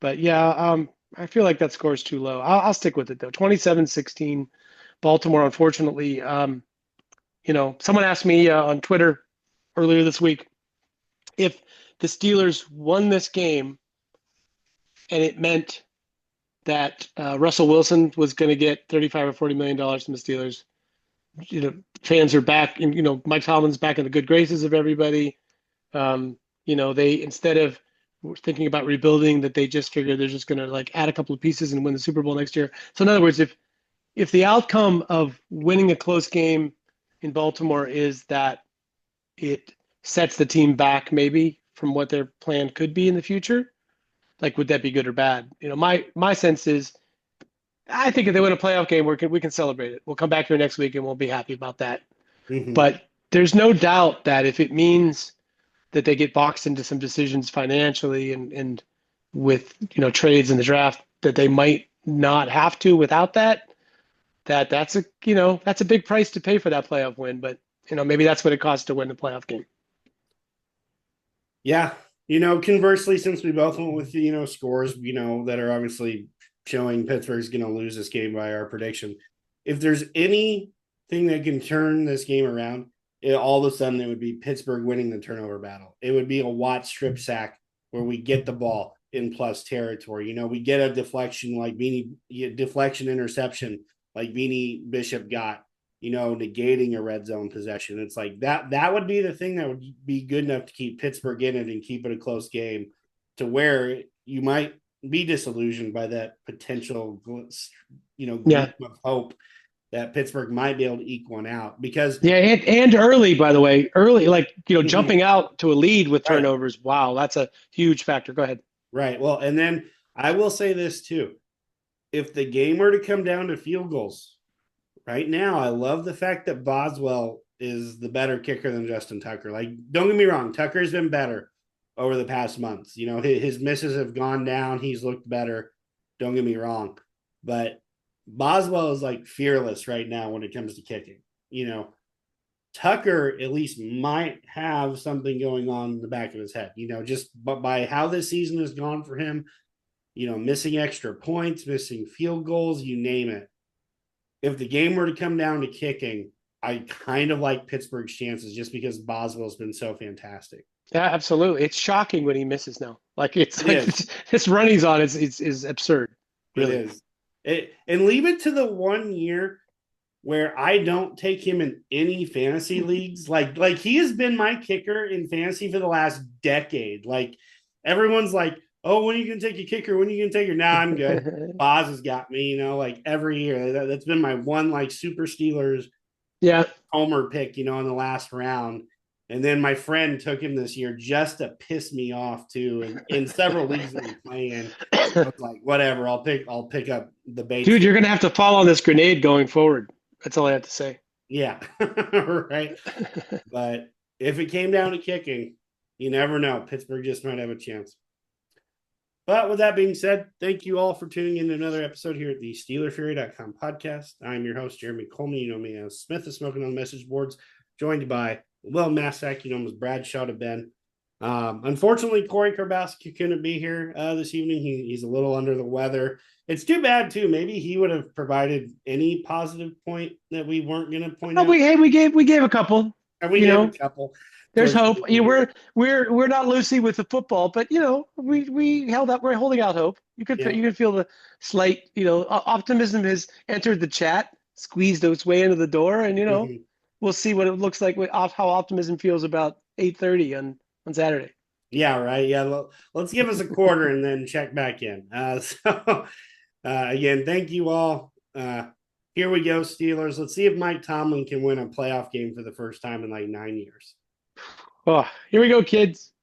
But yeah, I feel like that score is too low. I'll stick with it though. 27-16, Baltimore. Unfortunately, someone asked me on Twitter earlier this week if the Steelers won this game and it meant that Russell Wilson was going to get $35 or $40 million from the Steelers. Fans are back, and Mike Tomlin's back in the good graces of everybody. They, instead of thinking about rebuilding, that they just figure they're just going to add a couple of pieces and win the Super Bowl next year. So in other words, if the outcome of winning a close game in Baltimore is that it sets the team back maybe from what their plan could be in the future, would that be good or bad? My sense is, I think if they win a playoff game, we can celebrate it. We'll come back here next week and we'll be happy about that. But there's no doubt that if it means that they get boxed into some decisions financially and with trades in the draft that they might not have to without that's a big price to pay for that playoff win. But maybe that's what it costs to win the playoff game. Yeah. Conversely, since we both went with scores, that are obviously showing Pittsburgh's going to lose this game by our prediction. If there's anything that can turn this game around, all of a sudden it would be Pittsburgh winning the turnover battle. It would be a Watt strip sack where we get the ball in plus territory. We get a deflection interception like Beanie Bishop got negating a red zone possession. It's like that would be the thing that would be good enough to keep Pittsburgh in it and keep it a close game, to where you might be disillusioned by that potential, Yeah. gleam of hope that Pittsburgh might be able to eke one out. Because Yeah, and early, by the way, early, like, jumping out to a lead with right, turnovers. Wow, that's a huge factor. Go ahead. right. Well, and then I will say this too. If the game were to come down to field goals, right now, I love the fact that Boswell is the better kicker than Justin Tucker. Like, don't get me wrong, Tucker's been better over the past months. His misses have gone down. He's looked better. Don't get me wrong. But Boswell is like fearless right now when it comes to kicking. Tucker at least might have something going on in the back of his head, just but by how this season has gone for him, missing extra points, missing field goals, you name it. If the game were to come down to kicking, I kind of like Pittsburgh's chances just because Boswell's been so fantastic. Yeah, absolutely. It's shocking when he misses now. Like, it's It like is. this run he's on is absurd. It Really. is. And leave it to the 1 year where I don't take him in any fantasy leagues. Like he has been my kicker in fantasy for the last decade. Like everyone's like, oh, when are you gonna take your kicker? When are you gonna take your? Nah, I'm good. Boz has got me, like every year. That's been my one like super Steelers Yeah. homer pick, in the last round. And then my friend took him this year just to piss me off too. And in several leagues that we play in, I was like, whatever, I'll pick up the bait. Dude, you're gonna have to fall on this grenade going forward. That's all I have to say. Yeah. Right. But if it came down to kicking, you never know. Pittsburgh just might have a chance. But with that being said, thank you all for tuning in to another episode here at the SteelerFury.com podcast. I'm your host, Jeremy Kohlman. You know me as Smith is Smoking on the Message Boards, joined by Masisak, you know him as Brad Shaw Ben. Unfortunately, Corey Karbowski couldn't be here this evening. He's a little under the weather. It's too bad, too. Maybe he would have provided any positive point that we weren't going to point out. We gave a couple. And we gave a couple. There's hope. We're not Lucy with the football, but we held up. We're holding out hope. You can feel the slight optimism has entered the chat, squeezed its way into the door, and we'll see what it looks like how optimism feels about 8:30 on Saturday. Yeah, right. Yeah, let's give us a quarter and then check back in. Again, thank you all. Here we go, Steelers. Let's see if Mike Tomlin can win a playoff game for the first time in like 9 years. Oh, here we go, kids.